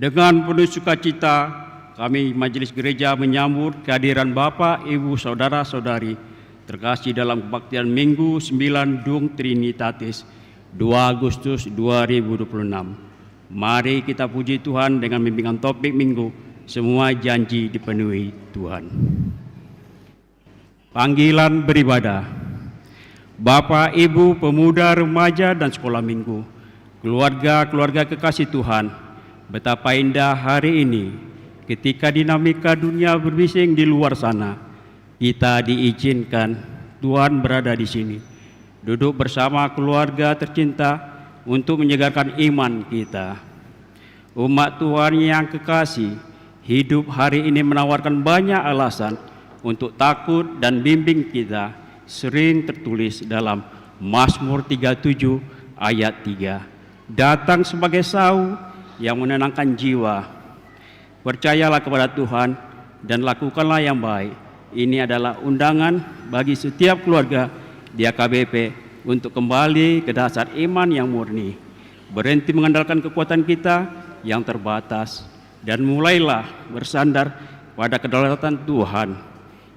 Dengan penuh sukacita, kami Majelis Gereja menyambut kehadiran Bapak, Ibu, Saudara-saudari terkasih dalam kebaktian Minggu 9 Dung Trinitatis 2 Agustus 2026. Mari kita puji Tuhan dengan bimbingan topik Minggu, semua janji dipenuhi Tuhan. Panggilan beribadah. Bapak, Ibu, pemuda, remaja, dan sekolah minggu, keluarga-keluarga kekasih Tuhan, betapa indah hari ini ketika dinamika dunia berbising di luar sana, kita diizinkan Tuhan berada di sini, duduk bersama keluarga tercinta untuk menyegarkan iman kita. Umat Tuhan yang kekasih, hidup hari ini menawarkan banyak alasan untuk takut dan bimbing kita, sering tertulis dalam Mazmur 37 ayat 3. Datang sebagai sau yang menenangkan jiwa. Percayalah kepada Tuhan dan lakukanlah yang baik. Ini adalah undangan bagi setiap keluarga di AKBP untuk kembali ke dasar iman yang murni, berhenti mengandalkan kekuatan kita yang terbatas, dan mulailah bersandar pada kedaulatan Tuhan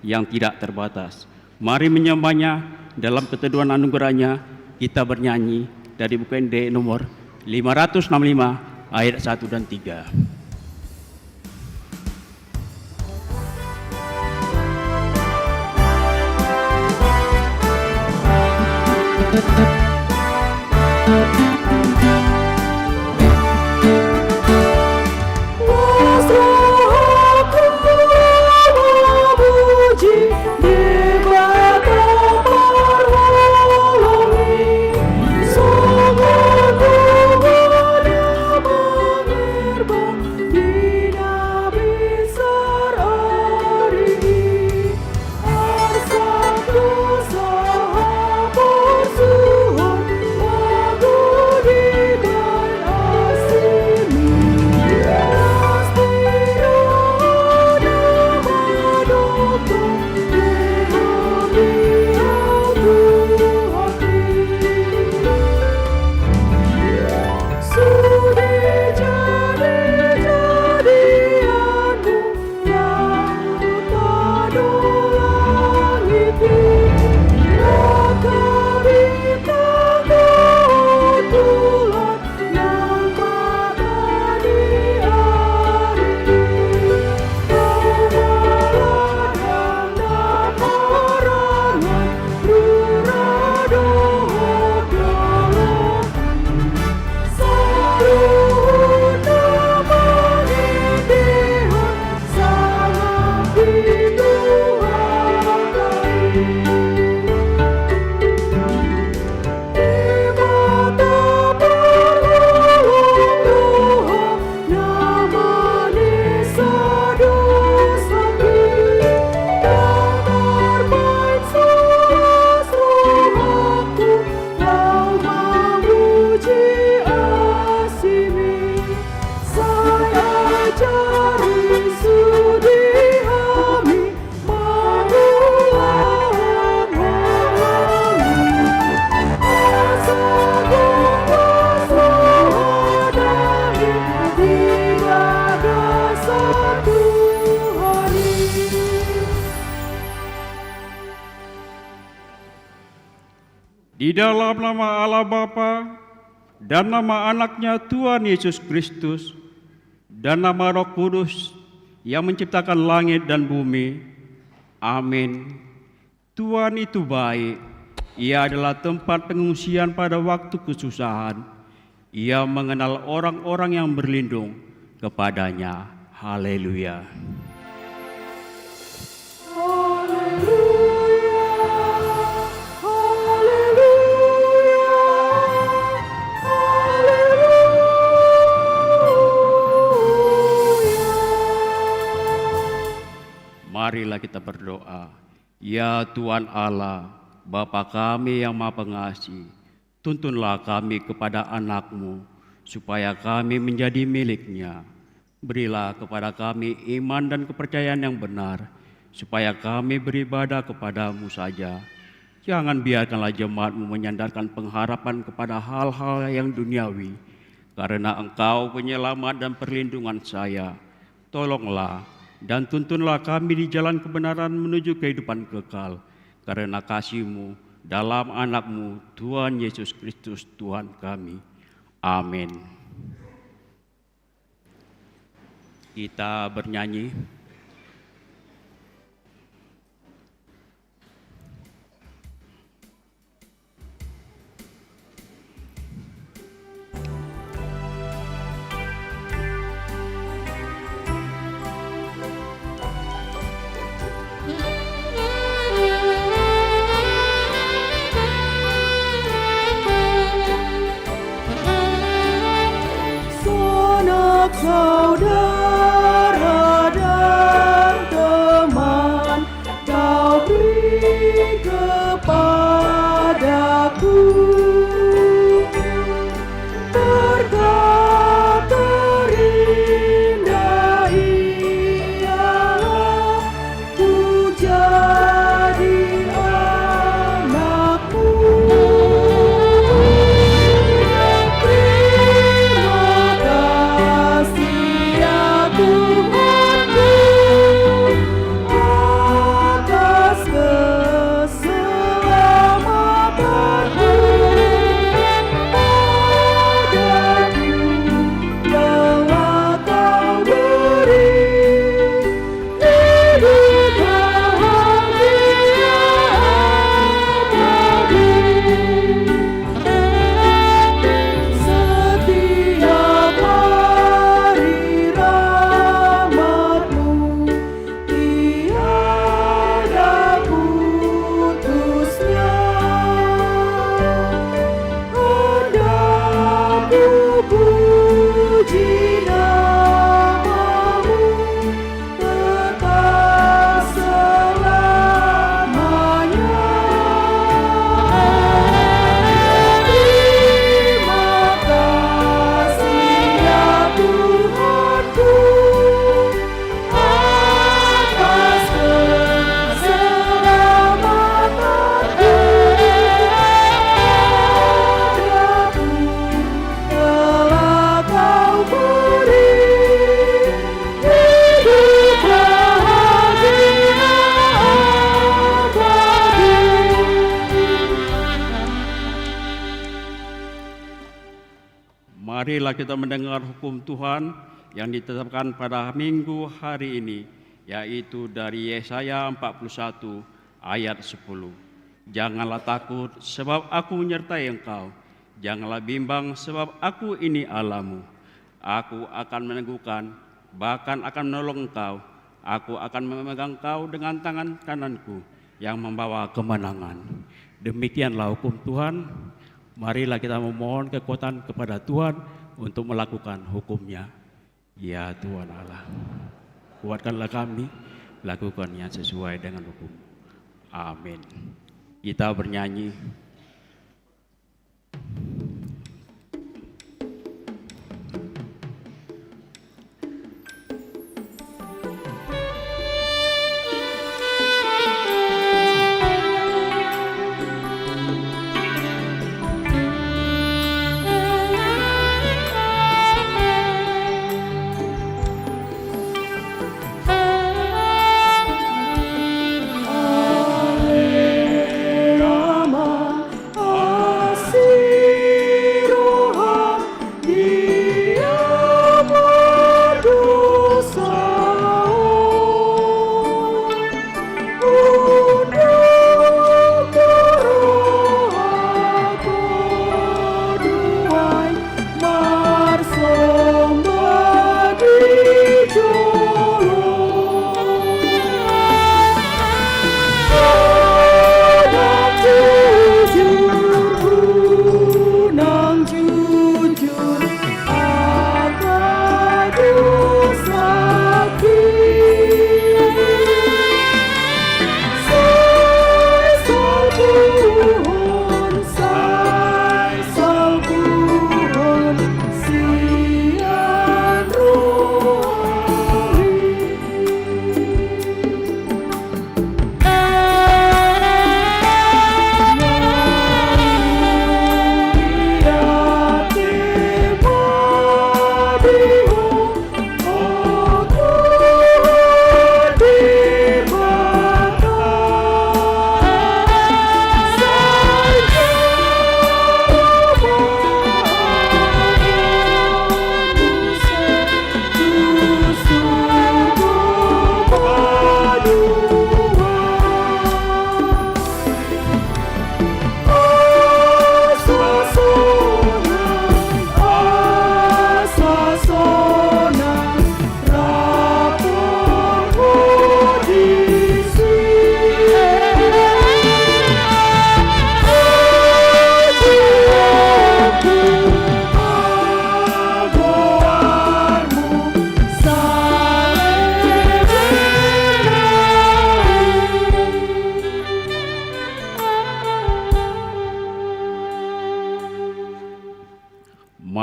yang tidak terbatas. Mari menyembahnya dalam keteduhan anugerahnya. Kita bernyanyi dari buku ND nomor 565 ayat 1 dan 3. Di dalam nama Allah Bapa dan nama anaknya Tuhan Yesus Kristus dan nama Roh Kudus yang menciptakan langit dan bumi. Amin. Tuhan itu baik. Ia adalah tempat pengungsian pada waktu kesusahan. Ia mengenal orang-orang yang berlindung kepadanya. Haleluya. Marilah kita berdoa. Ya Tuhan Allah, Bapa kami yang Maha Pengasih, tuntunlah kami kepada anak-Mu, supaya kami menjadi milik-Nya. Berilah kepada kami iman dan kepercayaan yang benar, supaya kami beribadah kepada-Mu saja. Jangan biarkanlah jemaat-Mu menyandarkan pengharapan kepada hal-hal yang duniawi, karena Engkau penyelamat dan perlindungan saya. Tolonglah dan tuntunlah kami di jalan kebenaran menuju kehidupan kekal, karena kasih-Mu dalam anak-Mu, Tuhan Yesus Kristus Tuhan kami. Amin. Kita bernyanyi. Saudara dan teman, Kau beri kepadaku berkat terindah ialah ku jadi anak-Mu. Marilah kita mendengar hukum Tuhan yang ditetapkan pada minggu hari ini, yaitu dari Yesaya 41 ayat 10. Janganlah takut sebab aku menyertai engkau, janganlah bimbang sebab aku ini Allahmu. Aku akan meneguhkan, bahkan akan menolong engkau. Aku akan memegang engkau dengan tangan kananku yang membawa kemenangan. Demikianlah hukum Tuhan. Marilah kita memohon kekuatan kepada Tuhan untuk melakukan hukum-Nya. Ya Tuhan Allah, kuatkanlah kami, lakukannya sesuai dengan hukum. Amin. Kita bernyanyi.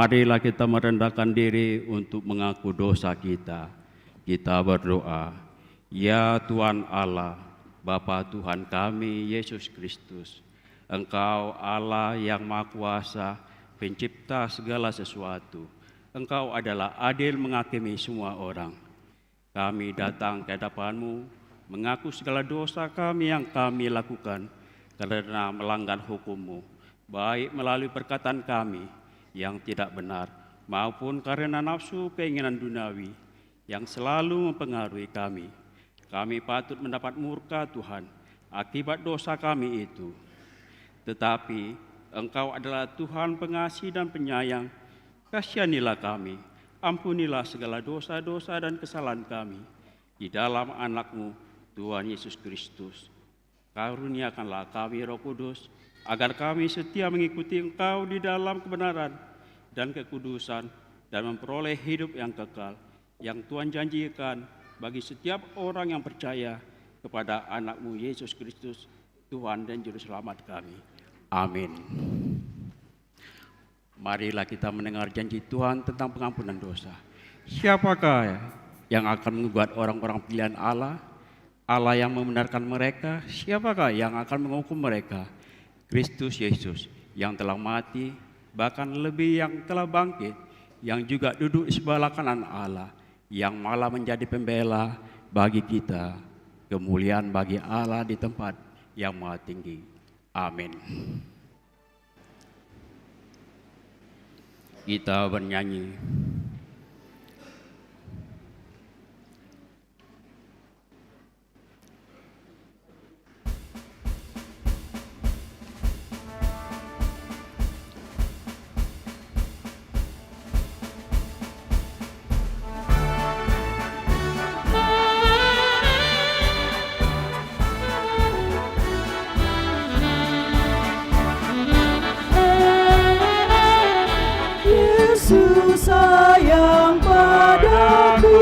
Marilah kita merendahkan diri untuk mengaku dosa kita. Kita berdoa. Ya Tuhan Allah, Bapa Tuhan kami Yesus Kristus, Engkau Allah yang Maha Kuasa, pencipta segala sesuatu. Engkau adalah adil menghakimi semua orang. Kami datang ke hadapan-Mu, mengaku segala dosa kami yang kami lakukan karena melanggar hukum-Mu, baik melalui perkataan kami yang tidak benar, maupun karena nafsu keinginan duniawi yang selalu mempengaruhi kami. Kami patut mendapat murka Tuhan akibat dosa kami itu. Tetapi Engkau adalah Tuhan pengasih dan penyayang. Kasihanilah kami, ampunilah segala dosa-dosa dan kesalahan kami. Di dalam anak-Mu, Tuhan Yesus Kristus, karuniakanlah kami Roh Kudus, agar kami setia mengikuti Engkau di dalam kebenaran dan kekudusan, dan memperoleh hidup yang kekal, yang Tuhan janjikan bagi setiap orang yang percaya kepada anak-Mu Yesus Kristus, Tuhan dan Juru Selamat kami. Amin. Marilah kita mendengar janji Tuhan tentang pengampunan dosa. Siapakah yang akan menggugat orang-orang pilihan Allah? Allah yang membenarkan mereka. Siapakah yang akan menghukum mereka? Kristus Yesus yang telah mati, bahkan lebih yang telah bangkit, yang juga duduk di sebelah kanan Allah, yang malah menjadi pembela bagi kita. Kemuliaan bagi Allah di tempat yang maha tinggi. Amin. Kita bernyanyi. Yesus sayang padaku,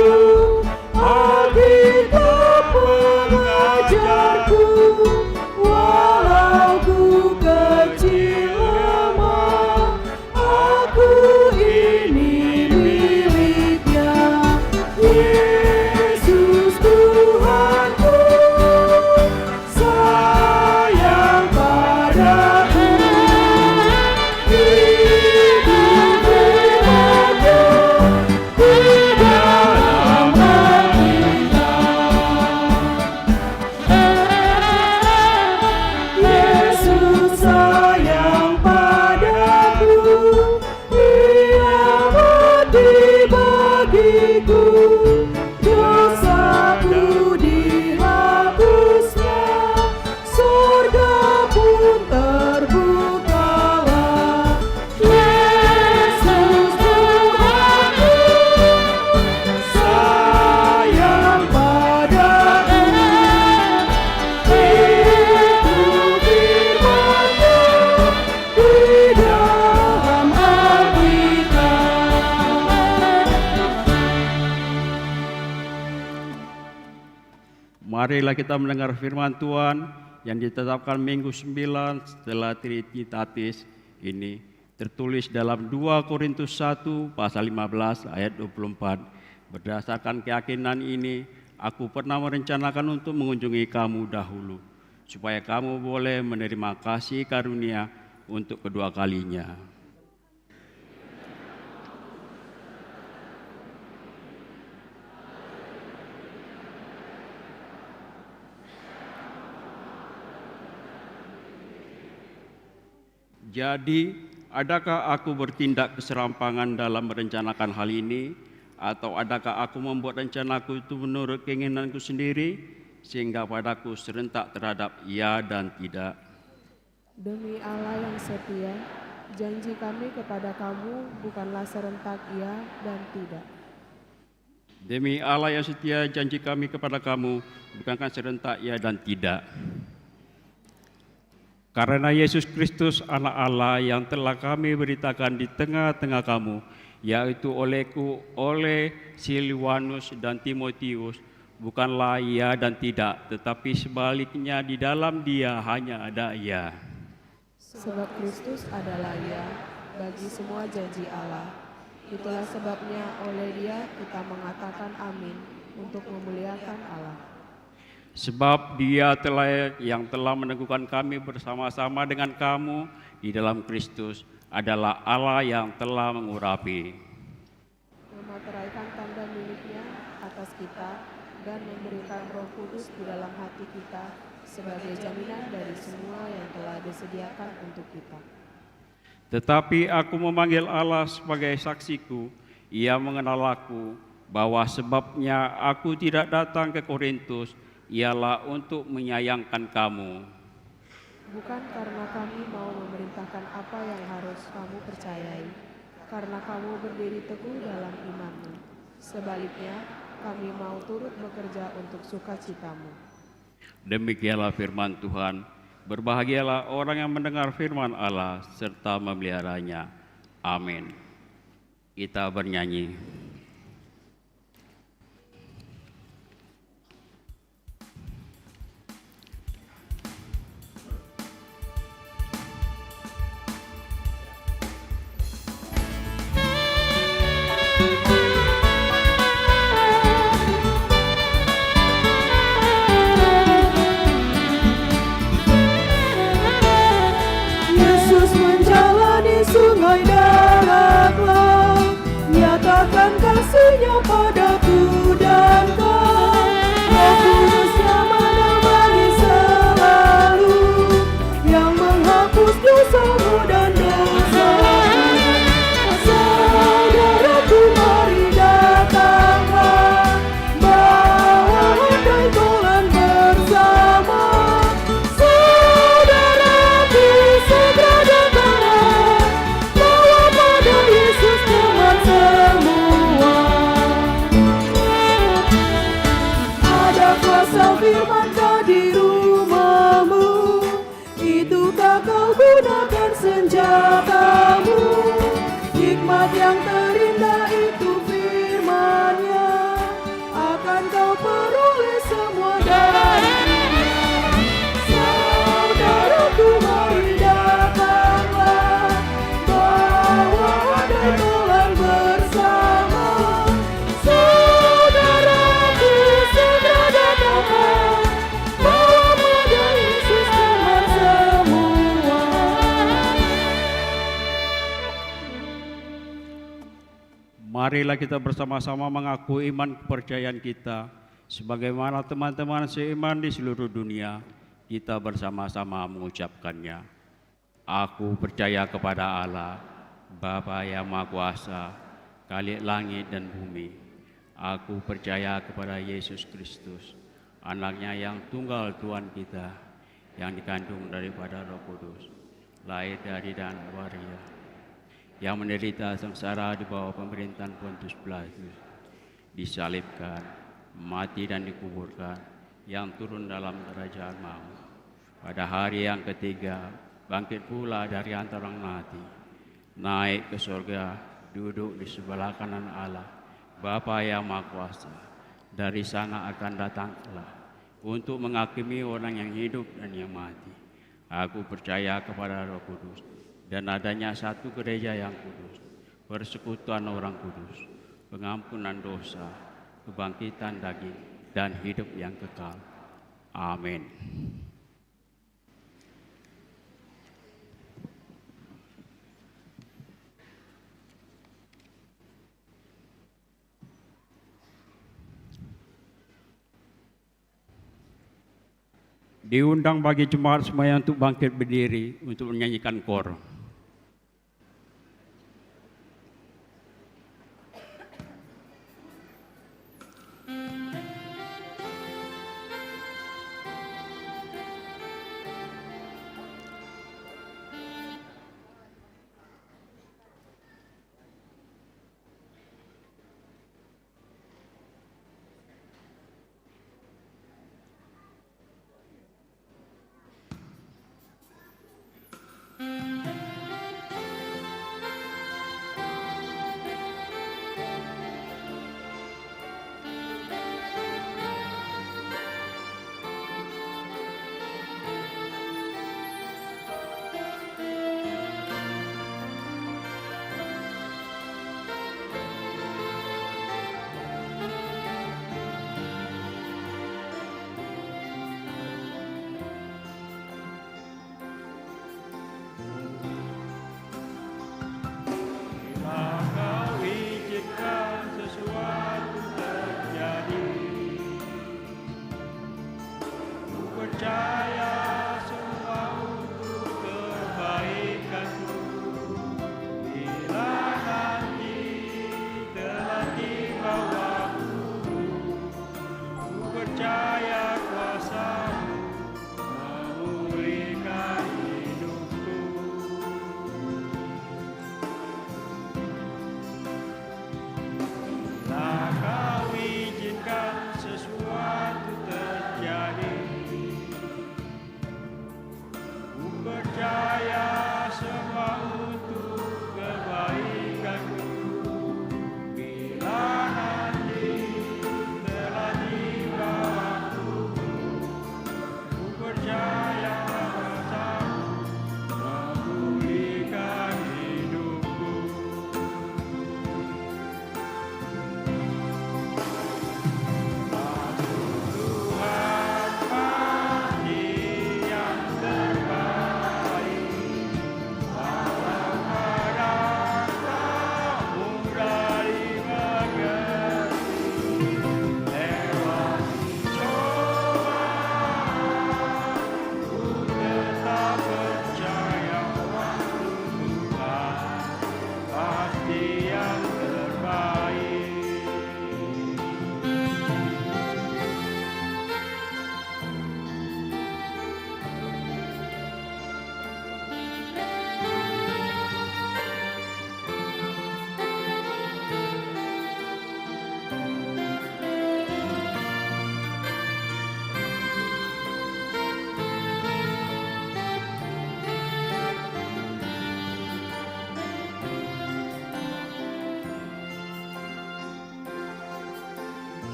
Alkitab mengajarku, walau ku kecil lemah, aku ini miliknya. Yesus Tuhanku, sayang padaku. Dosaku dihapusnya, surga pun terbukalah. Yesus Tuhanku, sayang padaku. Itu firman-Nya di dalam Alkitab. Marilah kita mendengar firman Tuhan yang ditetapkan minggu 9 setelah Trinitatis ini, tertulis dalam 2 Korintus 1 pasal 15 ayat 24. Berdasarkan keyakinan ini, aku pernah merencanakan untuk mengunjungi kamu dahulu, supaya kamu boleh menerima kasih karunia untuk kedua kalinya. Jadi, adakah aku bertindak keserampangan dalam merencanakan hal ini? Atau adakah aku membuat rencanaku itu menurut keinginanku sendiri, sehingga padaku serentak terhadap ya dan tidak? Demi Allah yang setia, janji kami kepada kamu bukanlah serentak ya dan tidak. Demi Allah yang setia, janji kami kepada kamu bukankah serentak ya dan tidak? Karena Yesus Kristus anak Allah yang telah kami beritakan di tengah-tengah kamu, yaitu olehku, oleh Silwanus dan Timotius, bukanlah ya dan tidak, tetapi sebaliknya di dalam dia hanya ada ya. Sebab Kristus adalah ya, bagi semua janji Allah. Itulah sebabnya oleh Dia kita mengatakan amin untuk memuliakan Allah. Sebab Dia yang telah meneguhkan kami bersama-sama dengan kamu di dalam Kristus adalah Allah yang telah mengurapi, Memeteraikan tanda miliknya atas kita dan memberikan Roh Kudus di dalam hati kita sebagai jaminan dari semua yang telah disediakan untuk kita. Tetapi aku memanggil Allah sebagai saksiku, Ia mengenal aku, bahwa sebabnya aku tidak datang ke Korintus ialah untuk menyayangkan kamu. Bukan karena kami mau memerintahkan apa yang harus kamu percayai, karena kamu berdiri teguh dalam imanmu. Sebaliknya, kami mau turut bekerja untuk sukacitamu. Demikianlah firman Tuhan. Berbahagialah orang yang mendengar firman Allah serta memeliharanya. Amin. Kita bernyanyi. Yesus menjalani sungai darat laut, nyatakan kasih-Nya padaku dan kau. Roh Kudus yang menemani selalu, yang menghapus dosamu dan dosaku. Saudaraku, mari datanglah, bawa handai tolan bersama. Saudaraku, segera datanglah, bawa pada Yesus teman semua. Ada kuasa firman-Nya di rumahmu, itukah kau gunakan senjatamu? Hikmat yang terindah itu firman-Nya, akan kau peroleh semua darinya. Saudaraku, mari datanglah, bawa handai tolan bersama. Saudaraku, segera datanglah, bawa pada Yesus teman semua. Marilah kita bersama-sama mengaku iman kepercayaan kita. Sebagaimana teman-teman seiman di seluruh dunia, kita bersama-sama mengucapkannya. Aku percaya kepada Allah, Bapa yang Maha Kuasa, Khalik langit dan bumi. Aku percaya kepada Yesus Kristus, Anaknya yang tunggal Tuhan kita, yang dikandung daripada Roh Kudus, lahir dari dan Maria, yang menderita sengsara di bawah pemerintahan Pontius Pilatus, disalibkan, mati dan dikuburkan, yang turun dalam kerajaan maut. Pada hari yang ketiga, bangkit pula dari antara orang mati, naik ke surga, duduk di sebelah kanan Allah, Bapa yang Maha Kuasa. Dari sana akan datanglah untuk menghakimi orang yang hidup dan yang mati. Aku percaya kepada Roh Kudus, dan adanya satu gereja yang kudus, persekutuan orang kudus, pengampunan dosa, kebangkitan daging, dan hidup yang kekal. Amin. Diundang bagi jemaat semuanya untuk bangkit berdiri untuk menyanyikan kor.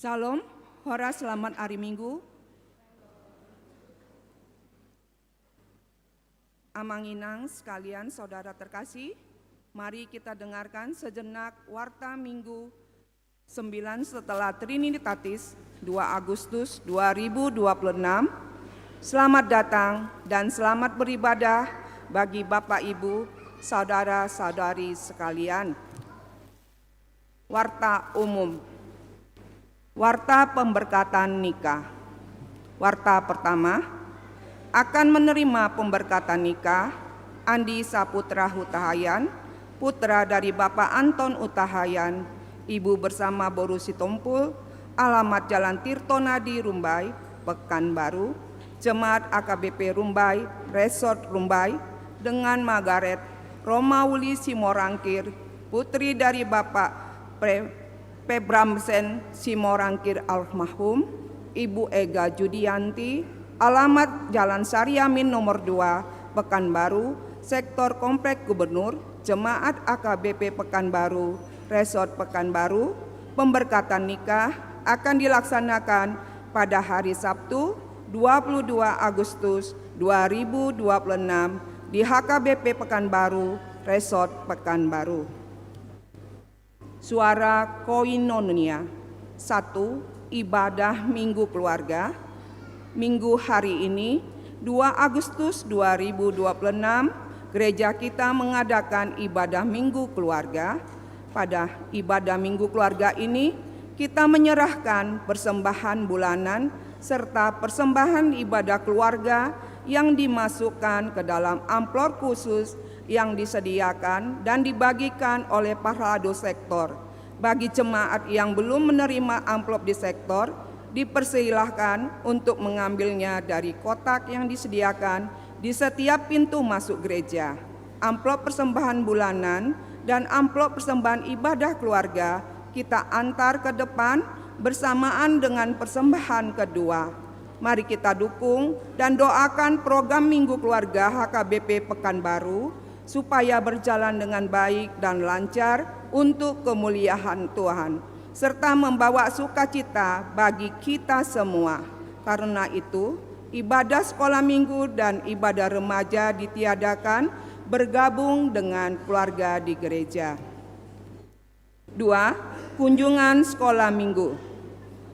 Salam, hora selamat hari Minggu. Amanginang sekalian saudara terkasih, mari kita dengarkan sejenak Warta Minggu 9 setelah Trinitatis 2 Agustus 2026. Selamat datang dan selamat beribadah bagi Bapak Ibu, saudara-saudari sekalian. Warta umum. Warta pemberkatan nikah. Warta pertama, akan menerima pemberkatan nikah Andi Saputra Hutahayan, putra dari Bapak Anton Hutahayan, Ibu bersama Boru Sitompul, alamat Jalan Tirtonadi Rumbai, Pekanbaru, Jemaat AKBP Rumbai, Resort Rumbai, dengan Margaret Romauli Simorangkir, putri dari Bapak Pebramsen Simorangkir almarhum, Ibu Ega Judianti, alamat Jalan Sariamin nomor 2, Pekanbaru, Sektor Komplek Gubernur, Jemaat AKBP Pekanbaru, Resort Pekanbaru. Pemberkatan nikah akan dilaksanakan pada hari Sabtu 22 Agustus 2026 di HKBP Pekanbaru, Resort Pekanbaru. Suara koinonia. 1. Ibadah Minggu Keluarga. Minggu hari ini 2 Agustus 2026 gereja kita mengadakan ibadah Minggu Keluarga. Pada ibadah Minggu Keluarga ini kita menyerahkan persembahan bulanan serta persembahan ibadah keluarga yang dimasukkan ke dalam amplop khusus yang disediakan dan dibagikan oleh para sektor. Bagi jemaat yang belum menerima amplop di sektor, dipersilahkan untuk mengambilnya dari kotak yang disediakan di setiap pintu masuk gereja. Amplop persembahan bulanan dan amplop persembahan ibadah keluarga kita antar ke depan bersamaan dengan persembahan kedua. Mari kita dukung dan doakan program Minggu Keluarga HKBP Pekanbaru supaya berjalan dengan baik dan lancar untuk kemuliaan Tuhan, serta membawa sukacita bagi kita semua. Karena itu, ibadah sekolah minggu dan ibadah remaja ditiadakan bergabung dengan keluarga di gereja. 2. Kunjungan sekolah minggu.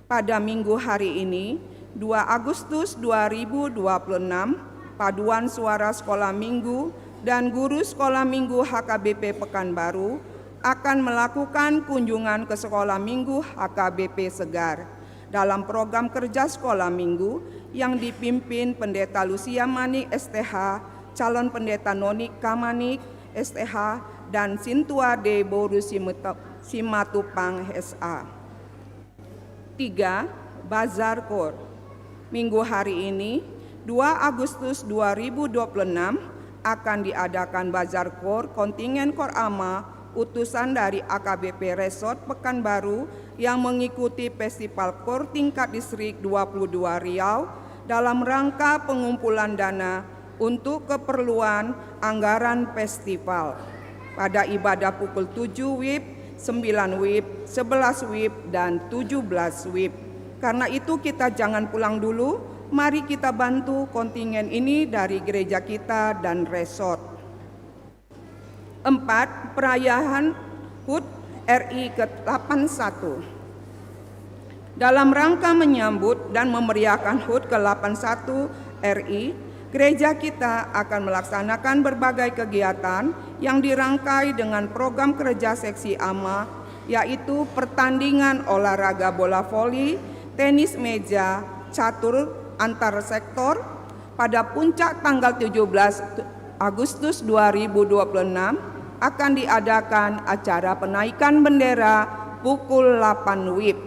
Pada minggu hari ini, 2 Agustus 2026, Paduan Suara Sekolah Minggu dan guru sekolah minggu HKBP Pekanbaru akan melakukan kunjungan ke sekolah minggu HKBP Segar dalam program kerja sekolah minggu yang dipimpin Pendeta Lucia Manik STH, calon pendeta Nonik Kamanik STH, dan Sintua de Boru Simatupang SA. 3. Bazar Kor. Minggu hari ini 2 Agustus 2026 akan diadakan Bazar Kor kontingen Kor Ama utusan dari AKBP Resort Pekanbaru yang mengikuti Festival Kor tingkat distrik 22 Riau dalam rangka pengumpulan dana untuk keperluan anggaran festival. Pada ibadah pukul 7 WIB, 9 WIB, 11 WIB, dan 17 WIB. Karena itu kita jangan pulang dulu, mari kita bantu kontingen ini dari gereja kita dan resort. 4. Perayaan HUT RI ke-81. Dalam rangka menyambut dan memeriahkan HUT ke-81 RI, gereja kita akan melaksanakan berbagai kegiatan yang dirangkai dengan program kerja seksi AMA, yaitu pertandingan olahraga bola voli, tenis meja, catur antar sektor. Pada puncak tanggal 17 Agustus 2026 akan diadakan acara penaikan bendera pukul 8 WIB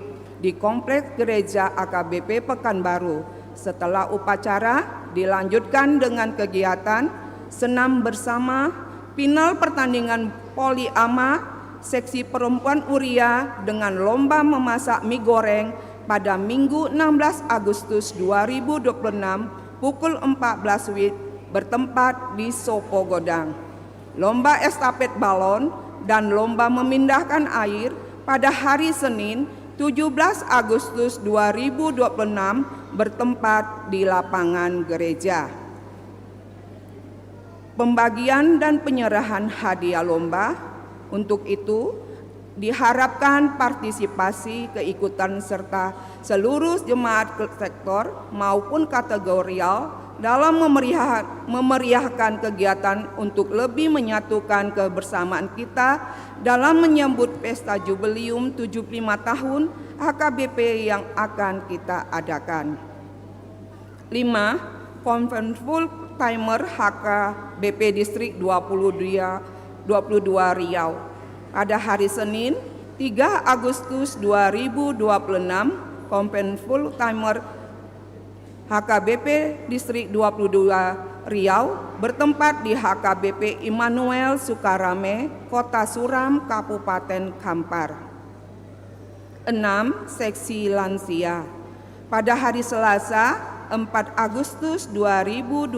di Kompleks Gereja AKBP Pekanbaru. Setelah upacara dilanjutkan dengan kegiatan senam bersama, final pertandingan poli AMA, seksi perempuan Uria dengan lomba memasak mie goreng pada Minggu 16 Agustus 2026 pukul 14 WIB bertempat di Sopo Godang. Lomba estafet balon dan lomba memindahkan air pada hari Senin 17 Agustus 2026 bertempat di lapangan gereja. Pembagian dan penyerahan hadiah lomba, untuk itu diharapkan partisipasi keikutan serta seluruh jemaat sektor maupun kategorial dalam memeriahkan kegiatan untuk lebih menyatukan kebersamaan kita dalam menyambut pesta jubileum 75 tahun HKBP yang akan kita adakan. 5. Conference Full Timer HKBP Distrik 22 Riau pada hari Senin 3 Agustus 2026. Conference Full Timer HKBP Distrik 22 Riau bertempat di HKBP Immanuel Sukarame, Kota Suram, Kabupaten Kampar. 6. Seksi lansia pada hari Selasa 4 Agustus 2026,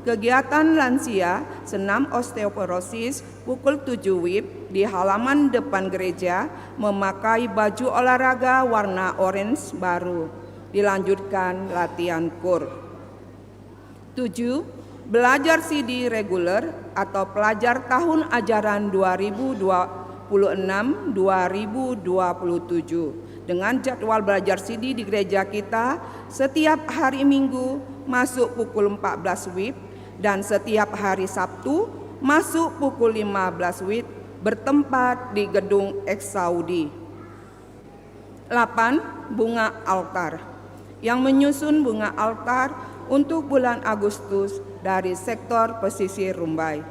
kegiatan lansia senam osteoporosis pukul 7 WIB di halaman depan gereja memakai baju olahraga warna orange baru. Dilanjutkan latihan KUR. 7. Belajar CD reguler atau pelajar tahun ajaran 2026-2027 dengan jadwal belajar CD di gereja kita setiap hari Minggu masuk pukul 14 WIB dan setiap hari Sabtu masuk pukul 15 WIB bertempat di gedung Eksaudi. 8. Bunga altar yang menyusun bunga altar untuk bulan Agustus dari sektor pesisir Rumbai.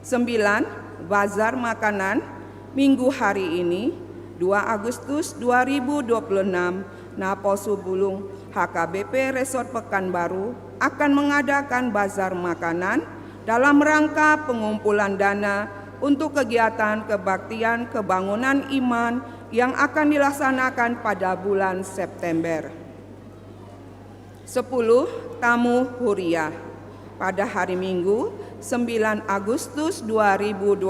9. Bazar makanan minggu hari ini 2 Agustus 2026, Naposu Bulung HKBP Resort Pekanbaru akan mengadakan bazar makanan dalam rangka pengumpulan dana untuk kegiatan kebaktian kebangunan iman yang akan dilaksanakan pada bulan September. 10. Tamu Huria pada hari Minggu 9 Agustus 2026,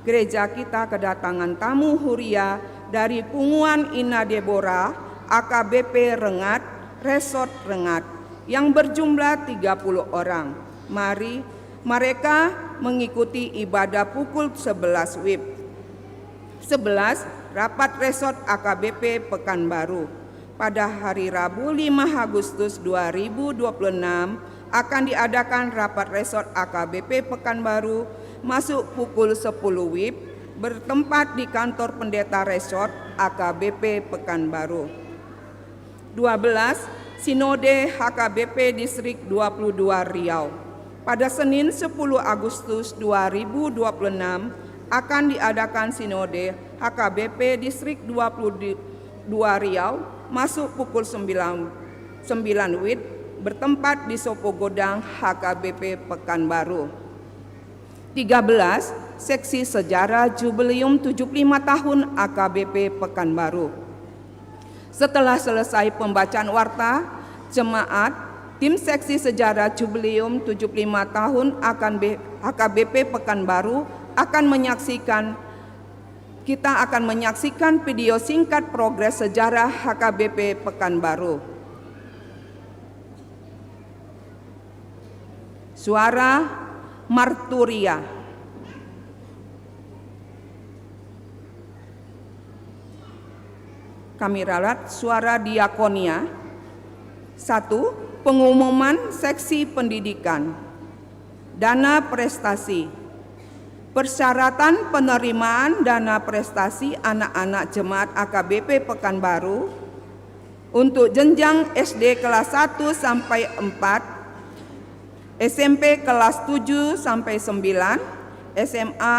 gereja kita kedatangan tamu Huria dari Punguan Ina Deborah AKBP Rengat Resort Rengat yang berjumlah 30 orang. Mari mereka mengikuti ibadah pukul 11 WIB. 11. Rapat Resort AKBP Pekanbaru pada hari Rabu 5 Agustus 2026 akan diadakan rapat Resort AKBP Pekanbaru masuk pukul 10 WIB bertempat di kantor pendeta Resort AKBP Pekanbaru. 12. Sinode HKBP Distrik 22 Riau pada Senin 10 Agustus 2026 akan diadakan Sinode HKBP Distrik 22 Riau masuk pukul 9 WIB bertempat di Sopo Godang HKBP Pekanbaru. 13. Seksi Sejarah Jubileum 75 tahun AKBP Pekanbaru. Setelah selesai pembacaan warta, jemaat tim Seksi Sejarah Jubileum 75 tahun AKBP Pekanbaru akan menyaksikan video singkat progres sejarah HKBP Pekanbaru. Suara Marturia. Kami ralat suara diakonia. 1. Pengumuman seksi pendidikan. Dana prestasi. Persyaratan penerimaan dana prestasi anak-anak jemaat AKBP Pekanbaru untuk jenjang SD kelas 1 sampai 4, SMP kelas 7 sampai 9, SMA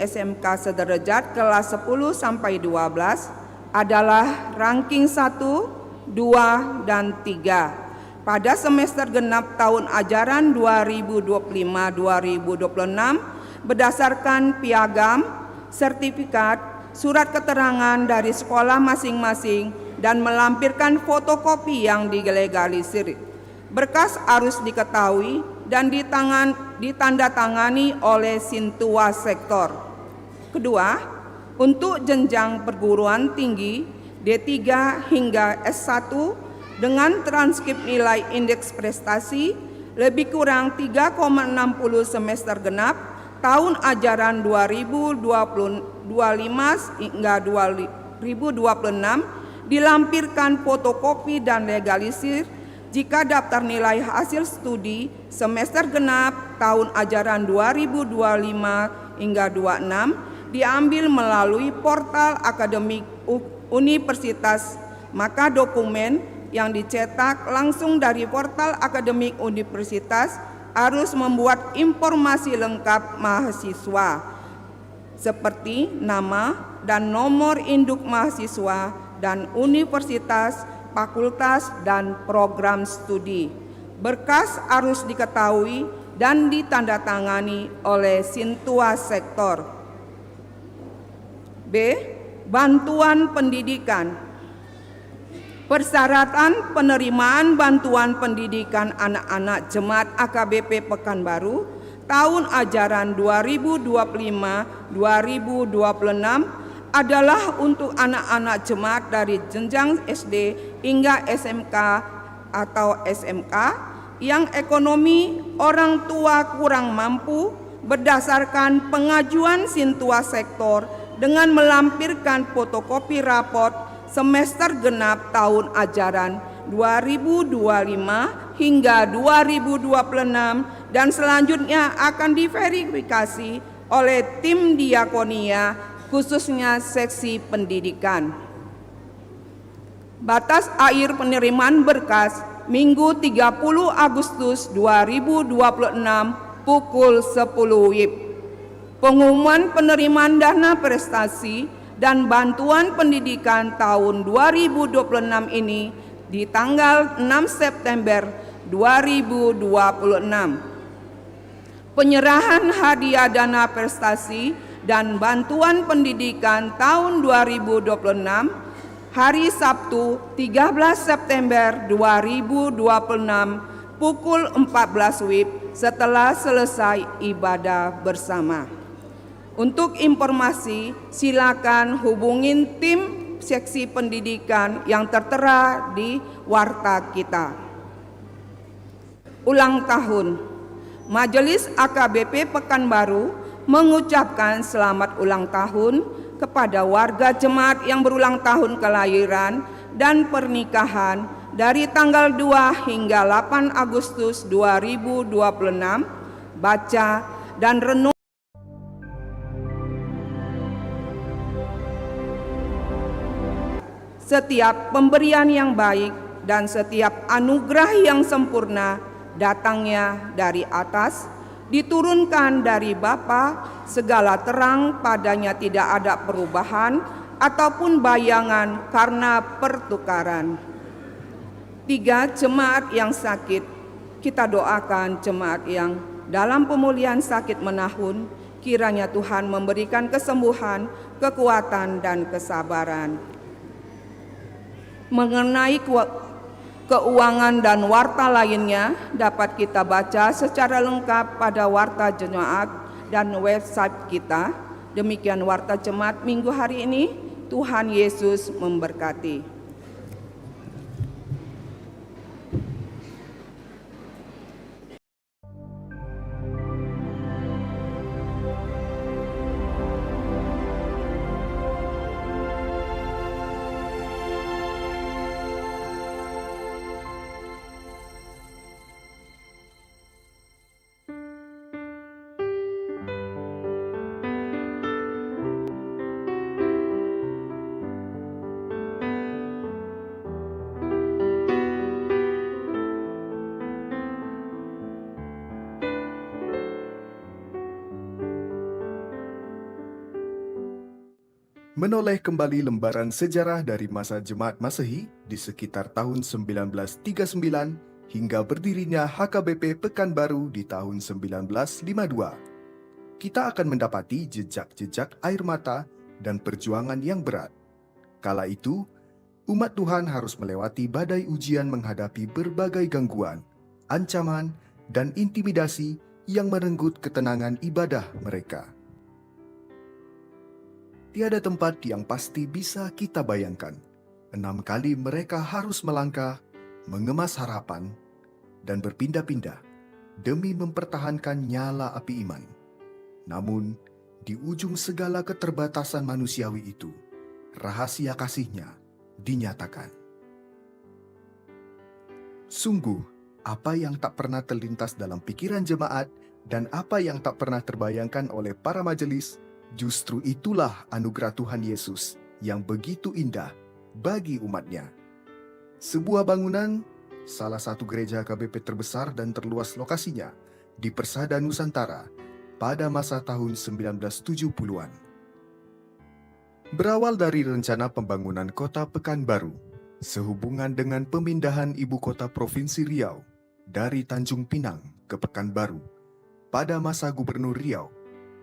/SMK sederajat kelas 10 sampai 12 adalah ranking 1, 2, dan 3. Pada semester genap tahun ajaran 2025-2026 berdasarkan piagam, sertifikat, surat keterangan dari sekolah masing-masing dan melampirkan fotokopi yang dilegalisir. Berkas harus diketahui dan ditandatangani oleh Sintua Sektor. Kedua, Untuk jenjang perguruan tinggi D3 hingga S1 dengan transkrip nilai indeks prestasi lebih kurang 3,60 semester genap tahun ajaran 2025 hingga 2026 dilampirkan fotokopi dan legalisir jika daftar nilai hasil studi semester genap tahun ajaran 2025 hingga 26 diambil melalui portal akademik universitas, maka dokumen yang dicetak langsung dari portal akademik universitas harus membuat informasi lengkap mahasiswa seperti nama dan nomor induk mahasiswa dan universitas, fakultas, dan program studi. Berkas harus diketahui dan ditandatangani oleh Sintua Sektor. B. Bantuan pendidikan. Persyaratan penerimaan bantuan pendidikan anak-anak Jemaat AKBP Pekanbaru tahun ajaran 2025-2026 adalah untuk anak-anak jemaat dari jenjang SD hingga SMK atau SMK yang ekonomi orang tua kurang mampu berdasarkan pengajuan Sintua Sektor dengan melampirkan fotokopi raport semester genap tahun ajaran 2025 hingga 2026 dan selanjutnya akan diverifikasi oleh tim diakonia khususnya seksi pendidikan. Batas akhir penerimaan berkas Minggu 30 Agustus 2026 pukul 10 WIB. Pengumuman penerimaan dana prestasi dan bantuan pendidikan tahun 2026 ini di tanggal 6 September 2026. Penyerahan hadiah dana prestasi dan bantuan pendidikan tahun 2026 hari Sabtu 13 September 2026 pukul 14 WIB setelah selesai ibadah bersama. Untuk informasi, silakan hubungin tim seksi pendidikan yang tertera di warta kita. Ulang tahun. Majelis AKBP Pekanbaru mengucapkan selamat ulang tahun kepada warga jemaat yang berulang tahun kelahiran dan pernikahan dari tanggal 2 hingga 8 Agustus 2026. Baca dan renung. Setiap pemberian yang baik dan setiap anugerah yang sempurna datangnya dari atas, diturunkan dari Bapa, segala terang padanya tidak ada perubahan ataupun bayangan karena pertukaran. 3. Jemaat yang sakit. Kita doakan jemaat yang dalam pemulihan sakit menahun, kiranya Tuhan memberikan kesembuhan, kekuatan, dan kesabaran. Mengenai keuangan dan warta lainnya dapat kita baca secara lengkap pada warta jemaat dan website kita. Demikian warta jemaat minggu hari ini. Tuhan Yesus memberkati. Menoleh kembali lembaran sejarah dari masa Jemaat Masehi di sekitar tahun 1939 hingga berdirinya HKBP Pekanbaru di tahun 1952. Kita akan mendapati jejak-jejak air mata dan perjuangan yang berat. Kala itu, umat Tuhan harus melewati badai ujian menghadapi berbagai gangguan, ancaman, dan intimidasi yang merenggut ketenangan ibadah mereka. Tiada tempat yang pasti bisa kita bayangkan. 6 kali mereka harus melangkah, mengemas harapan, dan berpindah-pindah demi mempertahankan nyala api iman. Namun, di ujung segala keterbatasan manusiawi itu, rahasia kasih-Nya dinyatakan. Sungguh, apa yang tak pernah terlintas dalam pikiran jemaat dan apa yang tak pernah terbayangkan oleh para majelis, justru itulah anugerah Tuhan Yesus yang begitu indah bagi umat-Nya. Sebuah bangunan, salah satu gereja HKBP terbesar dan terluas lokasinya di Persada Nusantara pada masa tahun 1970-an. Berawal dari rencana pembangunan kota Pekanbaru, sehubungan dengan pemindahan ibu kota Provinsi Riau dari Tanjung Pinang ke Pekanbaru pada masa Gubernur Riau,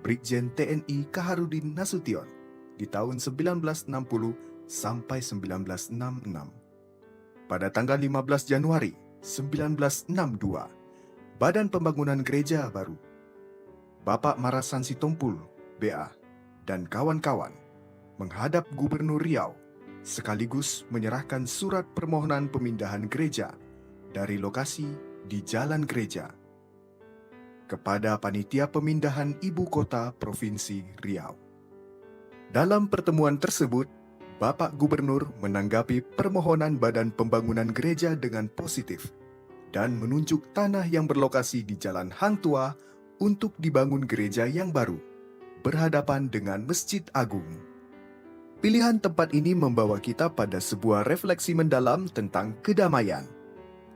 Brigjen TNI Kaharudin Nasution di tahun 1960 sampai 1966. Pada tanggal 15 Januari 1962, Badan Pembangunan Gereja Baru, Bapak Marasan Sitompul, BA, dan kawan-kawan menghadap Gubernur Riau sekaligus menyerahkan surat permohonan pemindahan gereja dari lokasi di Jalan Gereja kepada Panitia Pemindahan Ibu Kota Provinsi Riau. Dalam pertemuan tersebut, Bapak Gubernur menanggapi permohonan Badan Pembangunan Gereja dengan positif dan menunjuk tanah yang berlokasi di Jalan Hang Tua untuk dibangun gereja yang baru, berhadapan dengan Masjid Agung. Pilihan tempat ini membawa kita pada sebuah refleksi mendalam tentang kedamaian.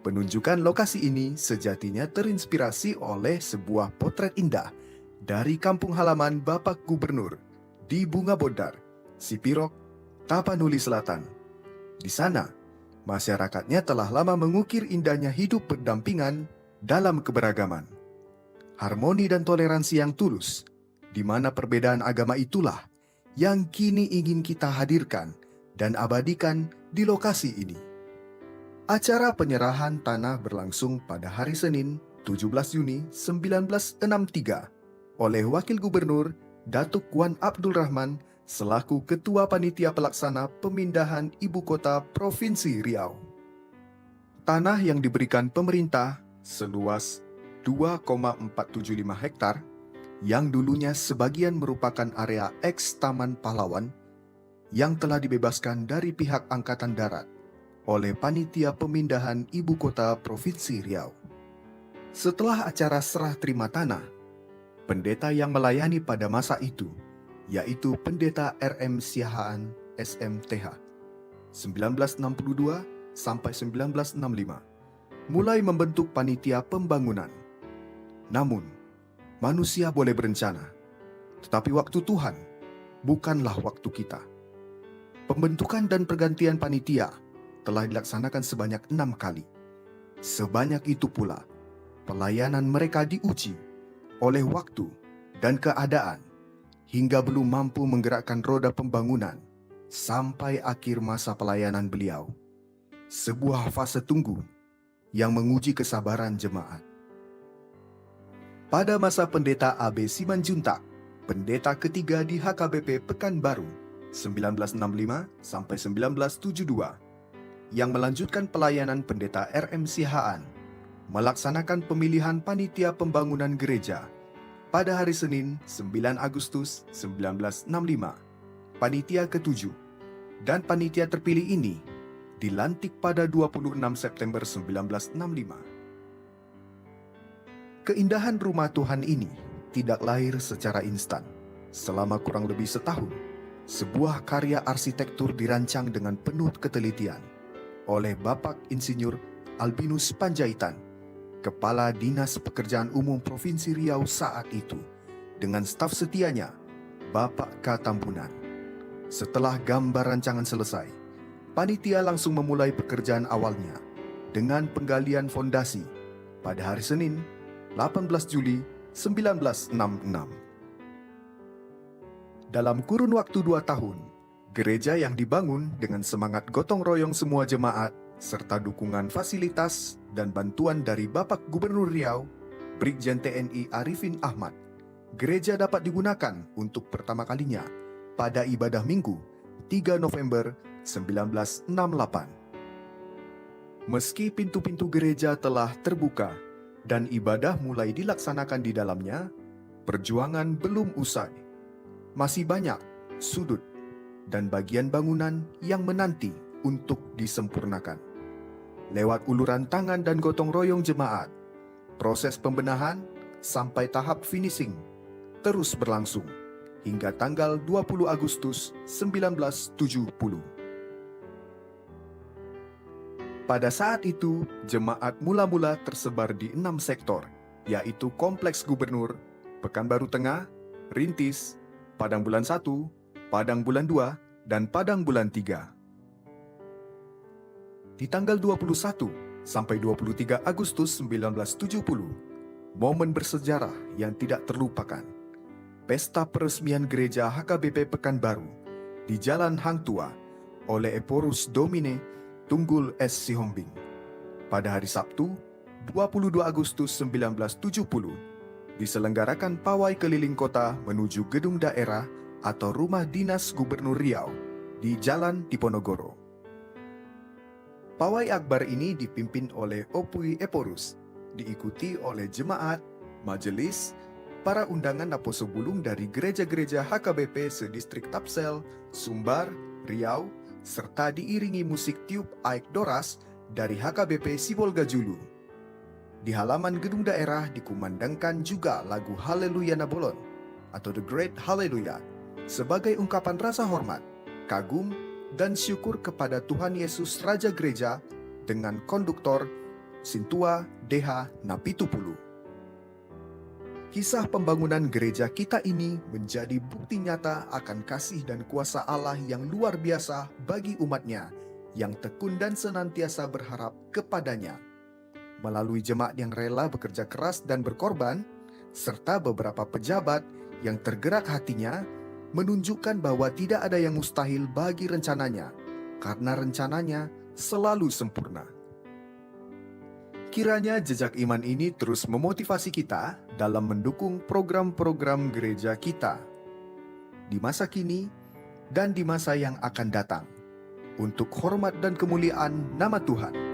Penunjukan lokasi ini sejatinya terinspirasi oleh sebuah potret indah dari kampung halaman Bapak Gubernur di Bunga Bondar, Sipirok, Tapanuli Selatan. Di sana, masyarakatnya telah lama mengukir indahnya hidup berdampingan dalam keberagaman, harmoni dan toleransi yang tulus, di mana perbedaan agama itulah yang kini ingin kita hadirkan dan abadikan di lokasi ini. Acara penyerahan tanah berlangsung pada hari Senin, 17 Juni 1963 oleh Wakil Gubernur Datuk Wan Abdul Rahman selaku Ketua Panitia Pelaksana Pemindahan Ibu Kota Provinsi Riau. Tanah yang diberikan pemerintah seluas 2,475 hektar yang dulunya sebagian merupakan area eks Taman Pahlawan yang telah dibebaskan dari pihak Angkatan Darat oleh Panitia Pemindahan Ibu Kota Provinsi Riau. Setelah acara serah terima tanah, pendeta yang melayani pada masa itu yaitu Pendeta RM Siahaan SMTH 1962 sampai 1965 mulai membentuk panitia pembangunan. Namun, manusia boleh berencana, tetapi waktu Tuhan bukanlah waktu kita. Pembentukan dan pergantian panitia telah dilaksanakan sebanyak 6 kali. Sebanyak itu pula, pelayanan mereka diuji oleh waktu dan keadaan hingga belum mampu menggerakkan roda pembangunan sampai akhir masa pelayanan beliau. Sebuah fase tunggu yang menguji kesabaran jemaat. Pada masa Pendeta AB Simanjuntak, pendeta ketiga di HKBP Pekanbaru 1965 sampai 1972, yang melanjutkan pelayanan Pendeta RM Siahaan, melaksanakan pemilihan panitia pembangunan gereja pada hari Senin 9 Agustus 1965, panitia ke-7, dan panitia terpilih ini dilantik pada 26 September 1965. Keindahan rumah Tuhan ini tidak lahir secara instan. Selama kurang lebih setahun, sebuah karya arsitektur dirancang dengan penuh ketelitian oleh Bapak Insinyur Albinus Panjaitan, Kepala Dinas Pekerjaan Umum Provinsi Riau saat itu, dengan staf setianya, Bapak K. Tambunan. Setelah gambar rancangan selesai, panitia langsung memulai pekerjaan awalnya dengan penggalian fondasi pada hari Senin, 18 Juli 1966. Dalam kurun waktu 2 tahun, gereja yang dibangun dengan semangat gotong royong semua jemaat serta dukungan fasilitas dan bantuan dari Bapak Gubernur Riau, Brigjen TNI Arifin Ahmad, gereja dapat digunakan untuk pertama kalinya pada ibadah Minggu 3 November 1968. Meski pintu-pintu gereja telah terbuka dan ibadah mulai dilaksanakan di dalamnya, perjuangan belum usai. Masih banyak sudut dan bagian bangunan yang menanti untuk disempurnakan. Lewat uluran tangan dan gotong royong jemaat, proses pembenahan sampai tahap finishing terus berlangsung hingga tanggal 20 Agustus 1970. Pada saat itu, jemaat mula-mula tersebar di 6 sektor, yaitu Kompleks Gubernur, Pekanbaru Tengah, Rintis, Padang Bulan 1, Padang Bulan 2, dan Padang Bulan 3. Di tanggal 21 sampai 23 Agustus 1970, momen bersejarah yang tidak terlupakan. Pesta peresmian gereja HKBP Pekanbaru di Jalan Hang Tua oleh Eporus Domine Tunggul S. Sihombing. Pada hari Sabtu, 22 Agustus 1970, diselenggarakan pawai keliling kota menuju gedung daerah atau rumah dinas Gubernur Riau di Jalan Diponegoro. Pawai akbar ini dipimpin oleh Opui Eporus, diikuti oleh jemaat, majelis, para undangan Naposo Bulung dari gereja-gereja HKBP sedistrik Tapsel, Sumbar, Riau, serta diiringi musik tiup Aik Doras dari HKBP Sibolga Julu. Di halaman gedung daerah dikumandangkan juga lagu Haleluya Nabolon atau The Great Hallelujah sebagai ungkapan rasa hormat, kagum, dan syukur kepada Tuhan Yesus Raja Gereja dengan konduktor Sintua DH Napitupulu. Kisah pembangunan gereja kita ini menjadi bukti nyata akan kasih dan kuasa Allah yang luar biasa bagi umatnya yang tekun dan senantiasa berharap kepadanya. Melalui jemaat yang rela bekerja keras dan berkorban, serta beberapa pejabat yang tergerak hatinya, menunjukkan bahwa tidak ada yang mustahil bagi rencananya, karena rencananya selalu sempurna. Kiranya jejak iman ini terus memotivasi kita dalam mendukung program-program gereja kita di masa kini dan di masa yang akan datang, untuk hormat dan kemuliaan nama Tuhan.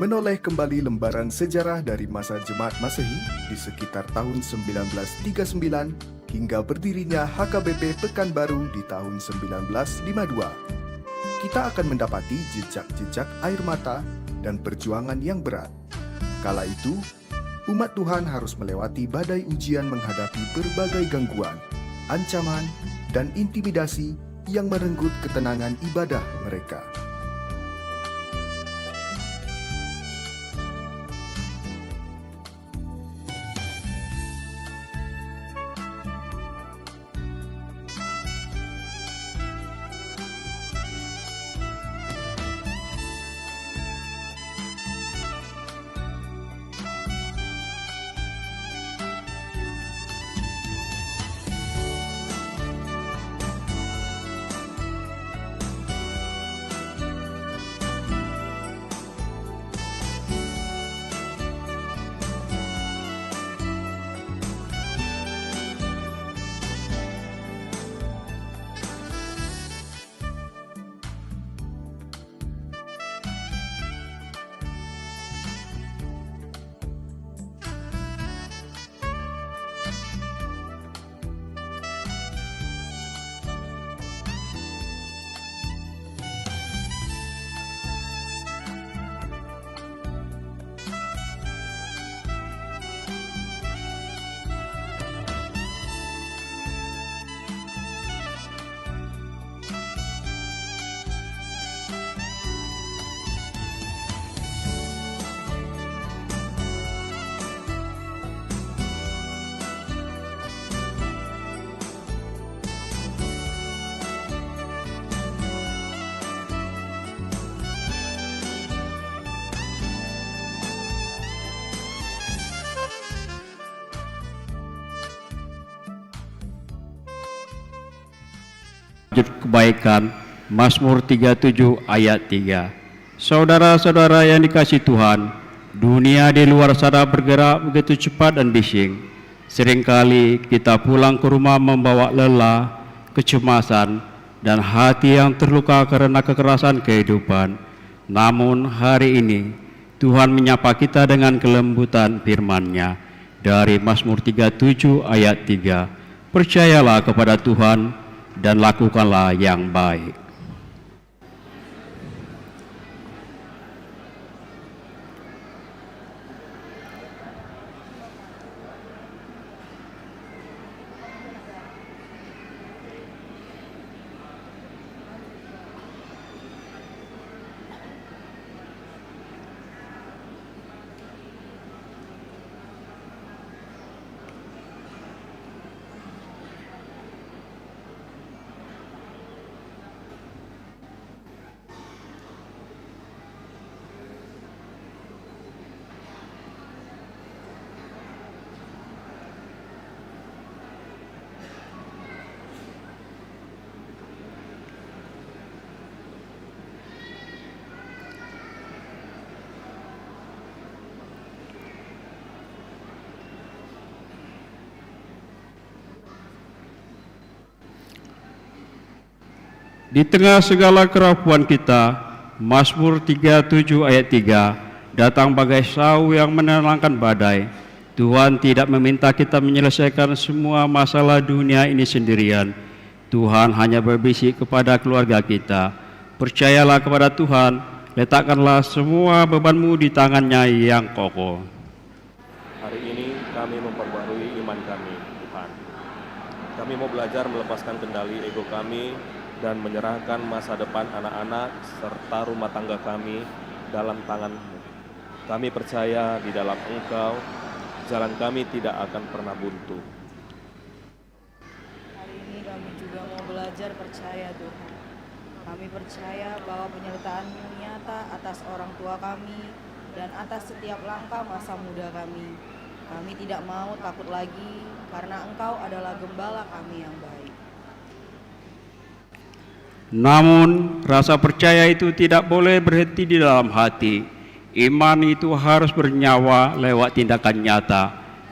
Menoleh kembali lembaran sejarah dari masa Jemaat Masehi di sekitar tahun 1939 hingga berdirinya HKBP Pekanbaru di tahun 1952. Kita akan mendapati jejak-jejak air mata dan perjuangan yang berat. Kala itu, umat Tuhan harus melewati badai ujian menghadapi berbagai gangguan, ancaman, dan intimidasi yang merenggut ketenangan ibadah mereka. kebaikan, Mazmur 37 ayat 3. Saudara-saudara yang dikasihi Tuhan, dunia di luar sana bergerak begitu cepat dan bising. Seringkali kita pulang ke rumah membawa lelah, kecemasan, dan hati yang terluka karena kekerasan kehidupan. Namun hari ini Tuhan menyapa kita dengan kelembutan firman-Nya dari Mazmur 37 ayat 3. Percayalah kepada Tuhan dan lakukanlah yang baik. Di tengah segala kerapuan kita, Mazmur 37 ayat 3 datang bagai sau yang menenangkan badai. Tuhan tidak meminta kita menyelesaikan semua masalah dunia ini sendirian. Tuhan hanya berbisik kepada keluarga kita. Percayalah kepada Tuhan, letakkanlah semua bebanmu di tangan-Nya yang kokoh. Hari ini kami memperbarui iman kami, Tuhan. Kami mau belajar melepaskan kendali ego kami dan menyerahkan masa depan anak-anak serta rumah tangga kami dalam tangan-Mu. Kami percaya di dalam Engkau, jalan kami tidak akan pernah buntu. Hari ini kami juga mau belajar percaya Tuhan. Kami percaya bahwa penyertaan-Mu nyata atas orang tua kami dan atas setiap langkah masa muda kami. Kami tidak mau takut lagi karena Engkau adalah gembala kami yang baik. Namun, rasa percaya itu tidak boleh berhenti di dalam hati. Iman itu harus bernyawa lewat tindakan nyata.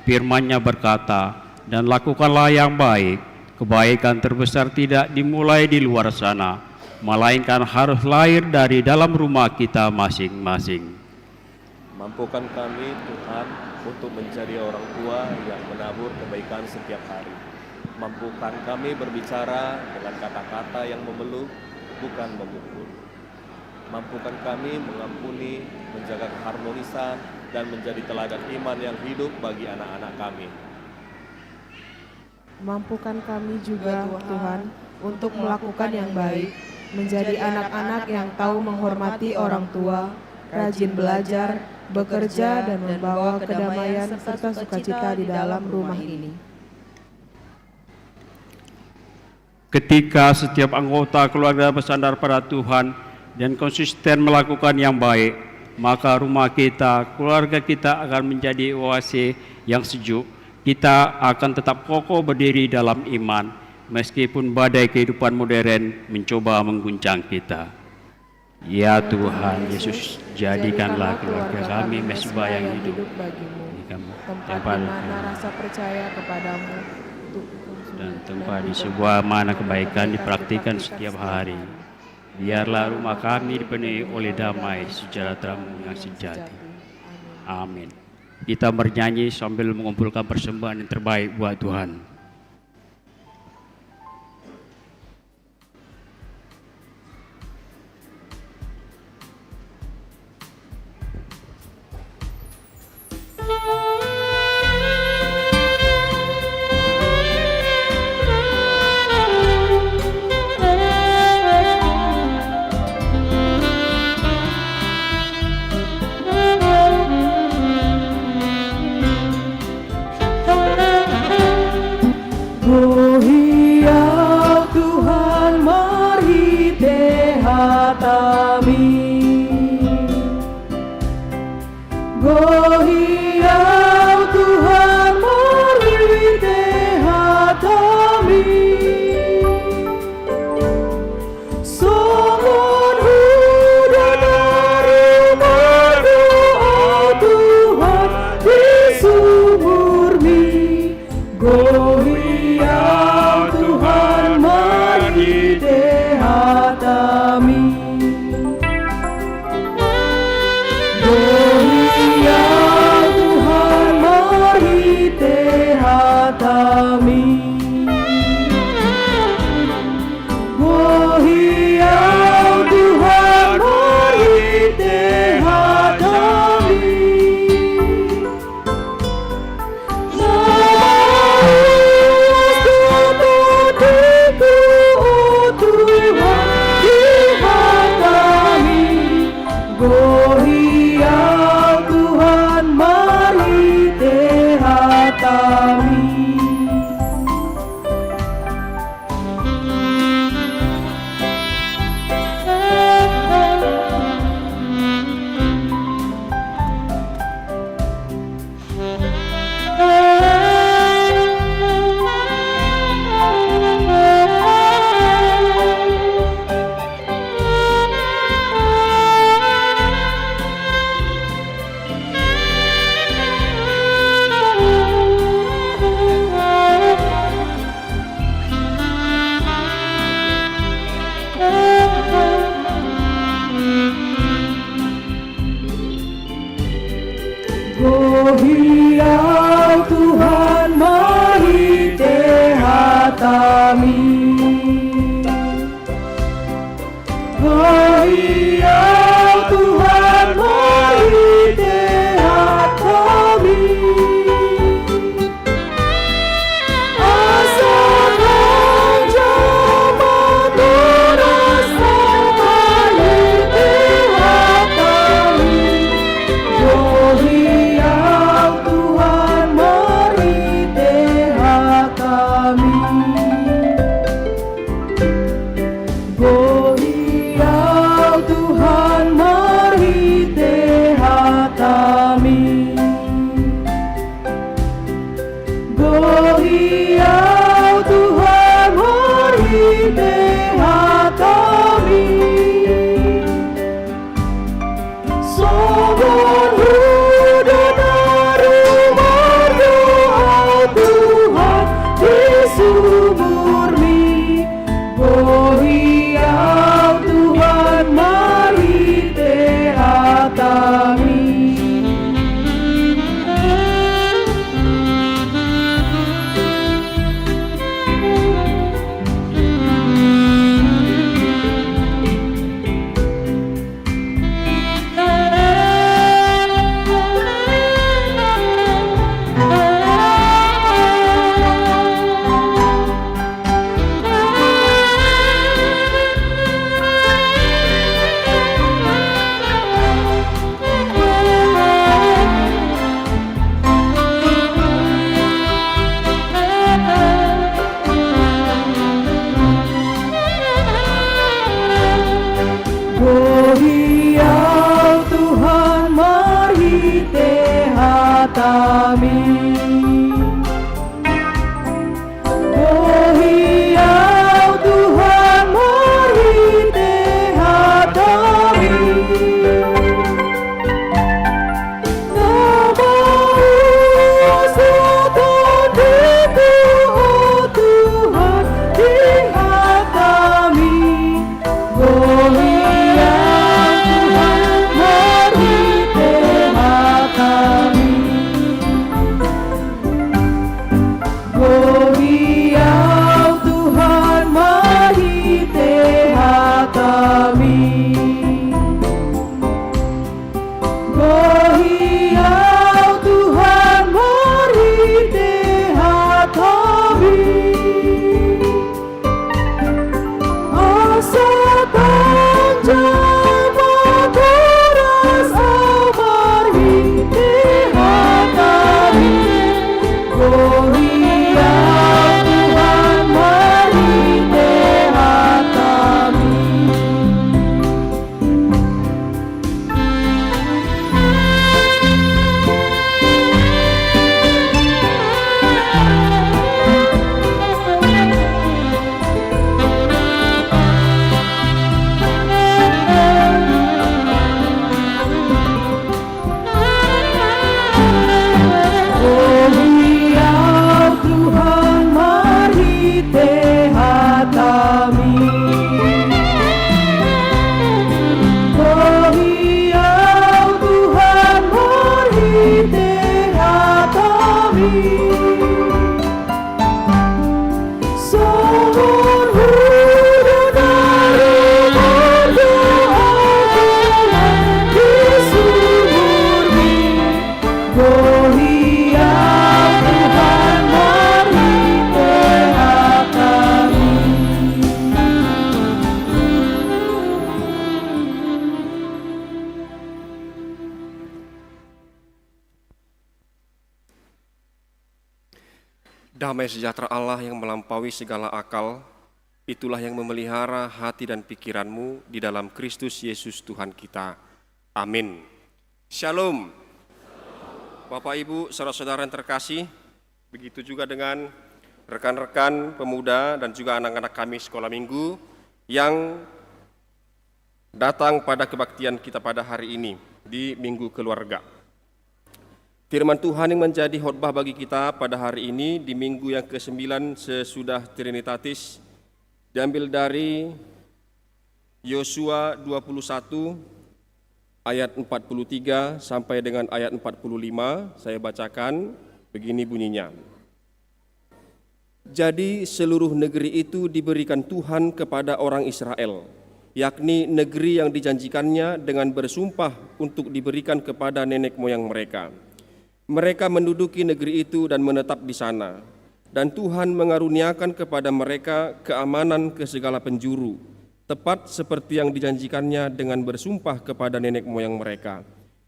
Firman-Nya berkata, dan lakukanlah yang baik. Kebaikan terbesar tidak dimulai di luar sana, melainkan harus lahir dari dalam rumah kita masing-masing. Mampukan kami, Tuhan, untuk menjadi orang tua yang menabur kebaikan setiap hari. Mampukan kami berbicara dengan kata-kata yang memeluk, bukan memukul. Mampukan kami mengampuni, menjaga keharmonisan, dan menjadi teladan iman yang hidup bagi anak-anak kami. Mampukan kami juga, Tuhan, untuk melakukan yang baik, menjadi anak-anak yang tahu menghormati orang tua, rajin belajar, bekerja, dan membawa kedamaian serta sukacita di dalam rumah ini. Ketika setiap anggota keluarga bersandar pada Tuhan dan konsisten melakukan yang baik, maka rumah kita, keluarga kita akan menjadi oase yang sejuk. Kita akan tetap kokoh berdiri dalam iman, meskipun badai kehidupan modern mencoba mengguncang kita. Ya Tuhan Yesus, jadikanlah keluarga kami mesbah yang hidup bagimu, tempat tempat di mana rasa percaya kepadamu dan tempat di sebuah mana kebaikan dipraktikkan setiap hari. Biarlah rumah kami dipenuhi oleh damai sejahtera-Mu yang sejati. Amin. Kita bernyanyi sambil mengumpulkan persembahan yang terbaik buat Tuhan. Gohiau Tuhan mari tehatami. Gohiau Tuhan mari tehatami. Asalkan zaman terasa mari tehatami. Gohiau Tuhan mari tehatami. Gohiau Tuhan mari tehatami. Gohiau Tuhan mari tehatami. Sogon hudanaru berdoa Tuhan Yesus murni. Gohiau Tuhan mari tehatami. Gohiau Tuhan mari tehatami. Gohiau Tuhan mari tehatami. Namamu Tuhan dihatami. Gohiau Tuhan mari tehatami. Gohiau Tuhan mari tehatami. Asalkan zaman terasa mari tehatami. Gohiau Tuhan mari tehatami. Gohiau Tuhan mari tehatami. Gohiau Tuhan mari tehatami. Sogon hudanaru berdoa Tuhan Yesus murni. Gohiau Tuhan mari tehatami. Damai sejahtera Allah yang melampaui segala akal, itulah yang memelihara hati dan pikiranmu di dalam Kristus Yesus Tuhan kita. Amin. Shalom. Bapak Ibu, saudara-saudara yang terkasih, begitu juga dengan rekan-rekan pemuda dan juga anak-anak kami sekolah minggu yang datang pada kebaktian kita pada hari ini di Minggu Keluarga. Firman Tuhan yang menjadi khotbah bagi kita pada hari ini di minggu yang ke-9 sesudah Trinitatis diambil dari Yosua 21 ayat 43 sampai dengan ayat 45, saya bacakan, begini bunyinya. Jadi seluruh negeri itu diberikan Tuhan kepada orang Israel, yakni negeri yang dijanjikannya dengan bersumpah untuk diberikan kepada nenek moyang mereka. Mereka menduduki negeri itu dan menetap di sana, dan Tuhan mengaruniakan kepada mereka keamanan ke segala penjuru, tepat seperti yang dijanjikannya dengan bersumpah kepada nenek moyang mereka.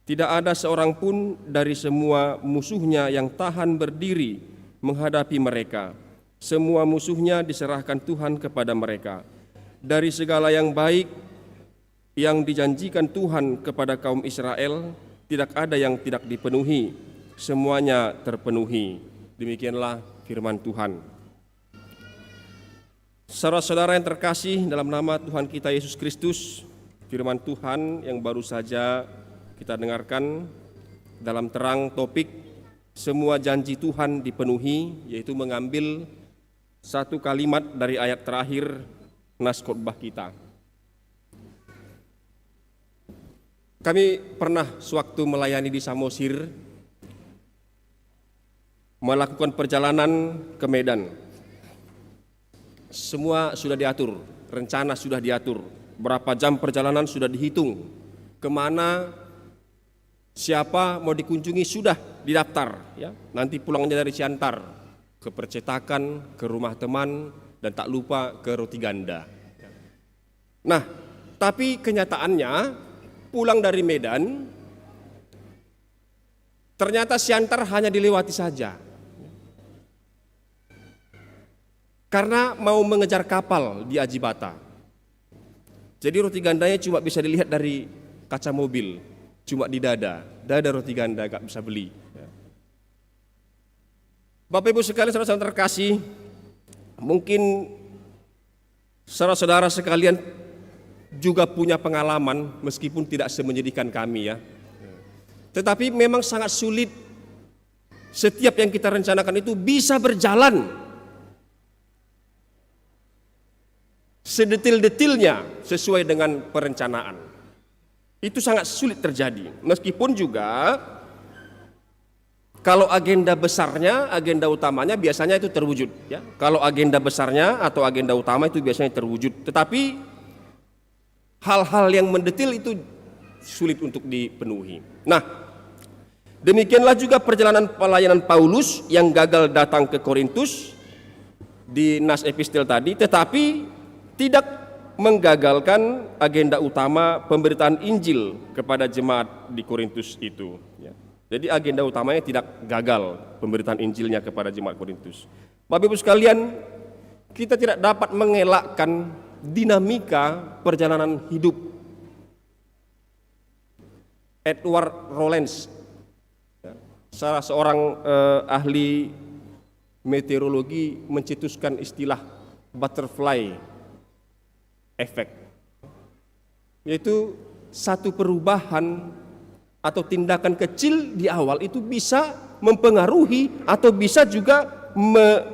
Tidak ada seorang pun dari semua musuhnya yang tahan berdiri menghadapi mereka. Semua musuhnya diserahkan Tuhan kepada mereka. Dari segala yang baik yang dijanjikan Tuhan kepada kaum Israel, tidak ada yang tidak dipenuhi, semuanya terpenuhi. Demikianlah firman Tuhan. Saudara-saudara yang terkasih, dalam nama Tuhan kita Yesus Kristus, firman Tuhan yang baru saja kita dengarkan dalam terang topik semua janji Tuhan dipenuhi, yaitu mengambil satu kalimat dari ayat terakhir nas khotbah kita. Kami pernah sewaktu melayani di Samosir melakukan perjalanan ke Medan. Semua sudah diatur, rencana sudah diatur, berapa jam perjalanan sudah dihitung, kemana, siapa mau dikunjungi sudah didaftar, ya. Nanti pulangnya dari Siantar ke percetakan, ke rumah teman, dan tak lupa ke roti ganda. Nah, tapi kenyataannya pulang dari Medan, ternyata Siantar hanya dilewati saja. Karena mau mengejar kapal di Ajibata. Jadi roti gandanya cuma bisa dilihat dari kaca mobil, cuma di dada roti ganda, gak bisa beli. Bapak Ibu sekalian, saudara-saudara terkasih, mungkin saudara-saudara sekalian juga punya pengalaman meskipun tidak semenyedihkan kami, ya. Tetapi memang sangat sulit setiap yang kita rencanakan itu bisa berjalan sedetil-detilnya sesuai dengan perencanaan. Itu sangat sulit terjadi. Meskipun juga kalau agenda besarnya, agenda utamanya biasanya itu terwujud, ya. Kalau agenda besarnya atau agenda utama itu biasanya terwujud. Tetapi hal-hal yang mendetil itu sulit untuk dipenuhi. Nah, demikianlah juga perjalanan pelayanan Paulus yang gagal datang ke Korintus di nas epistel tadi, tetapi tidak menggagalkan agenda utama pemberitaan Injil kepada jemaat di Korintus itu, ya. Jadi agenda utamanya tidak gagal pemberitaan Injilnya kepada jemaat Korintus. Bapak Ibu sekalian, kita tidak dapat mengelakkan dinamika perjalanan hidup. Edward Rollins, salah seorang ahli meteorologi, mencetuskan istilah butterfly effect, yaitu satu perubahan atau tindakan kecil di awal itu bisa mempengaruhi atau bisa juga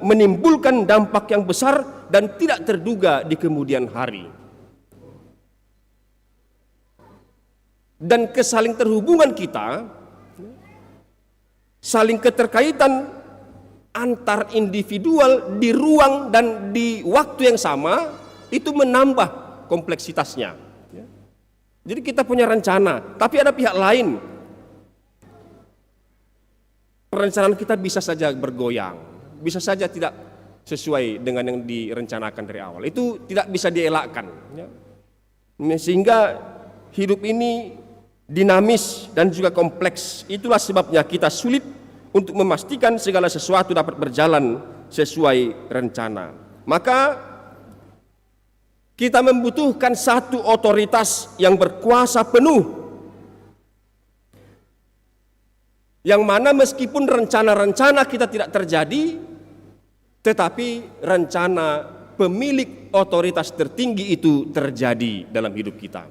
menimbulkan dampak yang besar dan tidak terduga di kemudian hari. Dan kesaling terhubungan kita, saling keterkaitan antar individual di ruang dan di waktu yang sama itu menambah kompleksitasnya. Jadi kita punya rencana, tapi ada pihak lain. Perencanaan kita bisa saja bergoyang, bisa saja tidak sesuai dengan yang direncanakan dari awal. Itu tidak bisa dielakkan, ya. Sehingga hidup ini dinamis dan juga kompleks. Itulah sebabnya kita sulit untuk memastikan segala sesuatu dapat berjalan sesuai rencana. Maka kita membutuhkan satu otoritas yang berkuasa penuh, yang mana meskipun rencana-rencana kita tidak terjadi, tetapi rencana pemilik otoritas tertinggi itu terjadi dalam hidup kita.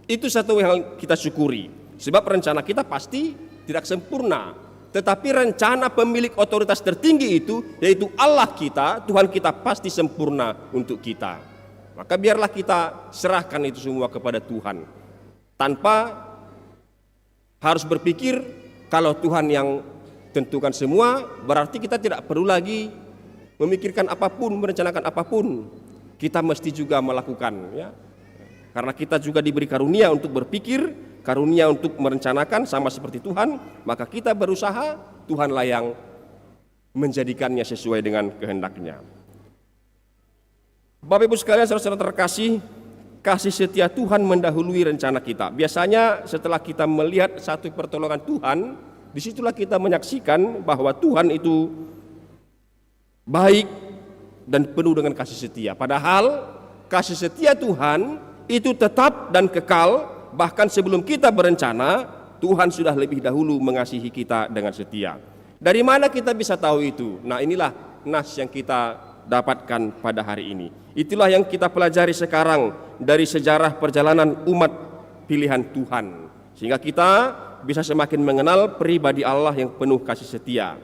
Itu satu yang kita syukuri, sebab rencana kita pasti tidak sempurna. Tetapi rencana pemilik otoritas tertinggi itu, yaitu Allah kita, Tuhan kita, pasti sempurna untuk kita. Maka biarlah kita serahkan itu semua kepada Tuhan. tanpa harus berpikir kalau Tuhan yang tentukan semua, berarti kita tidak perlu lagi memikirkan apapun, merencanakan apapun. Kita mesti juga melakukan, ya. Karena kita juga diberi karunia untuk berpikir, karunia untuk merencanakan sama seperti Tuhan, maka kita berusaha, Tuhanlah yang menjadikannya sesuai dengan kehendaknya. Bapak Ibu sekalian, saudara-saudara terkasih, kasih setia Tuhan mendahului rencana kita. Biasanya setelah kita melihat satu pertolongan Tuhan, disitulah kita menyaksikan bahwa Tuhan itu baik dan penuh dengan kasih setia. Padahal kasih setia Tuhan itu tetap dan kekal, bahkan sebelum kita berencana, Tuhan sudah lebih dahulu mengasihi kita dengan setia. Dari mana kita bisa tahu itu? Nah, inilah nas yang kita dapatkan pada hari ini. Itulah yang kita pelajari sekarang dari sejarah perjalanan umat pilihan Tuhan, sehingga kita bisa semakin mengenal pribadi Allah yang penuh kasih setia.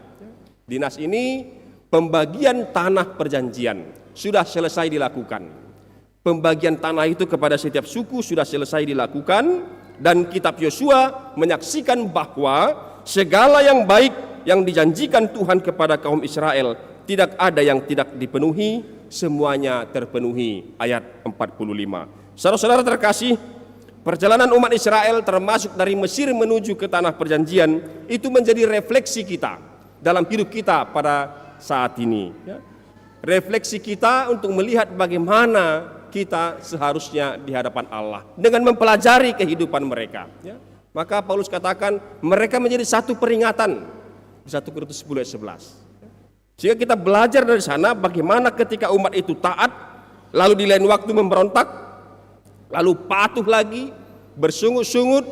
Di nas ini pembagian tanah perjanjian sudah selesai dilakukan. Pembagian tanah itu kepada setiap suku sudah selesai dilakukan, dan kitab Yosua menyaksikan bahwa segala yang baik yang dijanjikan Tuhan kepada kaum Israel tidak ada yang tidak dipenuhi, semuanya terpenuhi. Ayat 45. Saudara-saudara terkasih, perjalanan umat Israel termasuk dari Mesir menuju ke tanah perjanjian itu menjadi refleksi kita dalam hidup kita pada saat ini, ya. Refleksi kita untuk melihat bagaimana kita seharusnya di hadapan Allah dengan mempelajari kehidupan mereka, ya. Maka Paulus katakan mereka menjadi satu peringatan di 1 Korintus 10 ayat 11. Sehingga kita belajar dari sana bagaimana ketika umat itu taat, lalu di lain waktu memberontak, lalu patuh lagi, bersungut-sungut,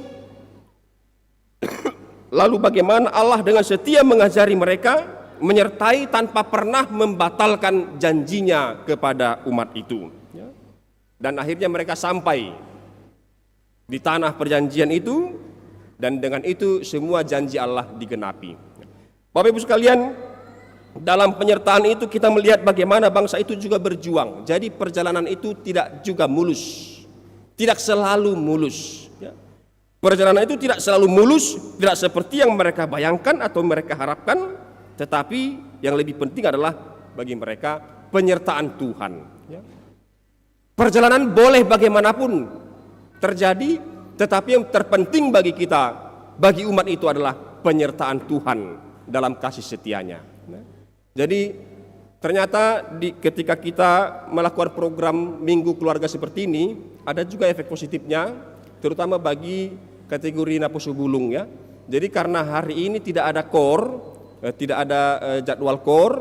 lalu bagaimana Allah dengan setia mengajari mereka, menyertai tanpa pernah membatalkan janjinya kepada umat itu. Dan akhirnya mereka sampai di tanah perjanjian itu, dan dengan itu semua janji Allah digenapi. Bapak Ibu sekalian, dalam penyertaan itu kita melihat bagaimana bangsa itu juga berjuang. Jadi perjalanan itu tidak juga mulus, tidak selalu mulus, ya. Perjalanan itu tidak selalu mulus, tidak seperti yang mereka bayangkan atau mereka harapkan. Tetapi yang lebih penting adalah bagi mereka penyertaan Tuhan, ya. Perjalanan boleh bagaimanapun terjadi, tetapi yang terpenting bagi kita, bagi umat itu adalah penyertaan Tuhan dalam kasih setianya. Jadi ternyata ketika kita melakukan program Minggu Keluarga seperti ini, ada juga efek positifnya, terutama bagi kategori Naposubulung, ya. Jadi karena hari ini tidak ada KOR, tidak ada jadwal KOR,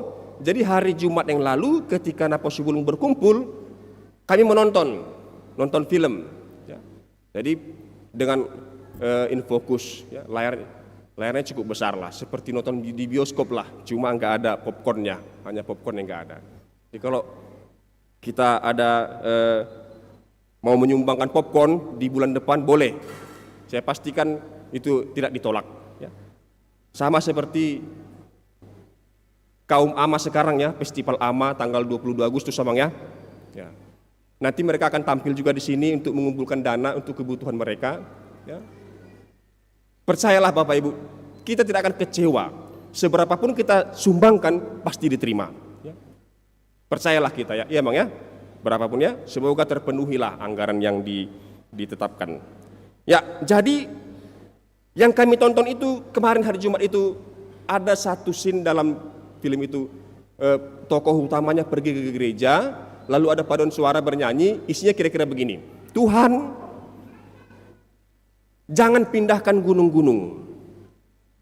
jadi hari Jumat yang lalu ketika Naposubulung berkumpul, kami nonton film, ya. Jadi dengan InFocus, ya, layarnya cukup besar lah, seperti nonton di bioskop lah, cuma nggak ada popcornnya, hanya popcorn yang nggak ada. Jadi kalau kita ada mau menyumbangkan popcorn di bulan depan boleh, saya pastikan itu tidak ditolak, ya. Sama seperti kaum AMA sekarang, ya, Festival AMA tanggal 22 Agustus, Abang, ya. Ya. Nanti mereka akan tampil juga di sini untuk mengumpulkan dana untuk kebutuhan mereka, ya. Percayalah Bapak Ibu, kita tidak akan kecewa. Seberapapun kita sumbangkan pasti diterima, ya. Percayalah kita, ya, iya Bang, ya. Berapapun, ya, semoga terpenuhilah anggaran yang ditetapkan. Ya, jadi yang kami tonton itu kemarin hari Jumat itu ada satu scene dalam film itu, tokoh utamanya pergi ke gereja, lalu ada paduan suara bernyanyi, isinya kira-kira begini: Tuhan, jangan pindahkan gunung-gunung,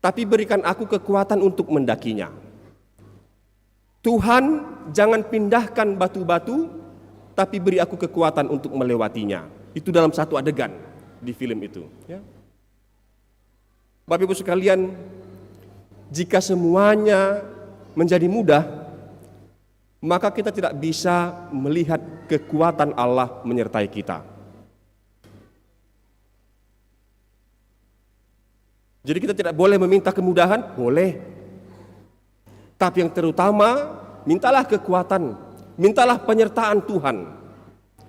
tapi berikan aku kekuatan untuk mendakinya. Tuhan, jangan pindahkan batu-batu, tapi beri aku kekuatan untuk melewatinya. Itu dalam satu adegan di film itu, ya. Bapak Ibu sekalian, jika semuanya menjadi mudah, maka kita tidak bisa melihat kekuatan Allah menyertai kita. Jadi kita tidak boleh meminta kemudahan, boleh. Tapi yang terutama, mintalah kekuatan, mintalah penyertaan Tuhan.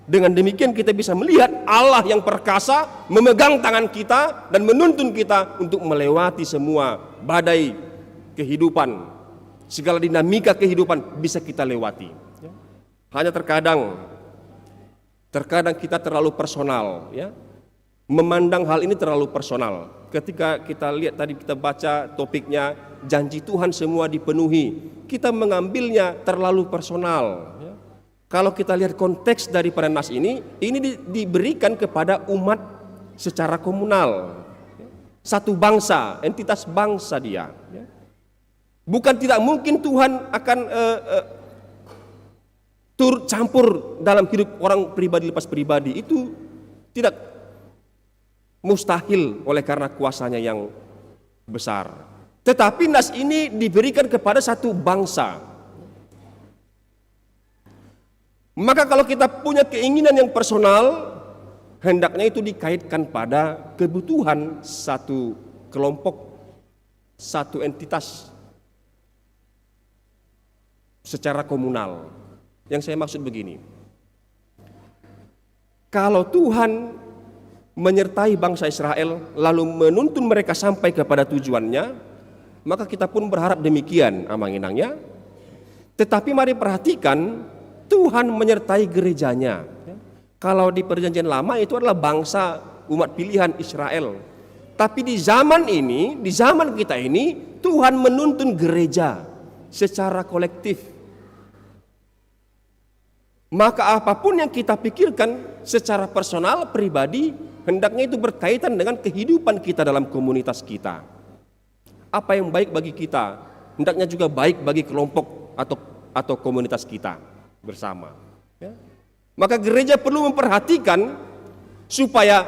Dengan demikian kita bisa melihat Allah yang perkasa memegang tangan kita dan menuntun kita untuk melewati semua badai kehidupan, segala dinamika kehidupan bisa kita lewati. Hanya terkadang kita terlalu personal, ya, memandang hal ini terlalu personal. Ketika kita lihat tadi kita baca topiknya janji Tuhan semua dipenuhi, kita mengambilnya terlalu personal. Kalau kita lihat konteks daripada nas ini diberikan kepada umat secara komunal, satu bangsa, entitas bangsa dia. Bukan tidak mungkin Tuhan akan turut campur dalam hidup orang pribadi lepas pribadi, itu tidak mustahil oleh karena kuasanya yang besar. Tetapi nas ini diberikan kepada satu bangsa. Maka kalau kita punya keinginan yang personal, hendaknya itu dikaitkan pada kebutuhan satu kelompok, satu entitas secara komunal. Yang saya maksud begini, kalau Tuhan menyertai bangsa Israel lalu menuntun mereka sampai kepada tujuannya, maka kita pun berharap demikian amanginangnya. Tetapi mari perhatikan, Tuhan menyertai gerejanya. Kalau di perjanjian lama itu adalah bangsa umat pilihan Israel. Tapi di zaman ini, di zaman kita ini, Tuhan menuntun gereja secara kolektif. Maka apapun yang kita pikirkan secara personal, pribadi, hendaknya itu berkaitan dengan kehidupan kita dalam komunitas kita. Apa yang baik bagi kita, hendaknya juga baik bagi kelompok atau komunitas kita bersama. Ya. Maka gereja perlu memperhatikan supaya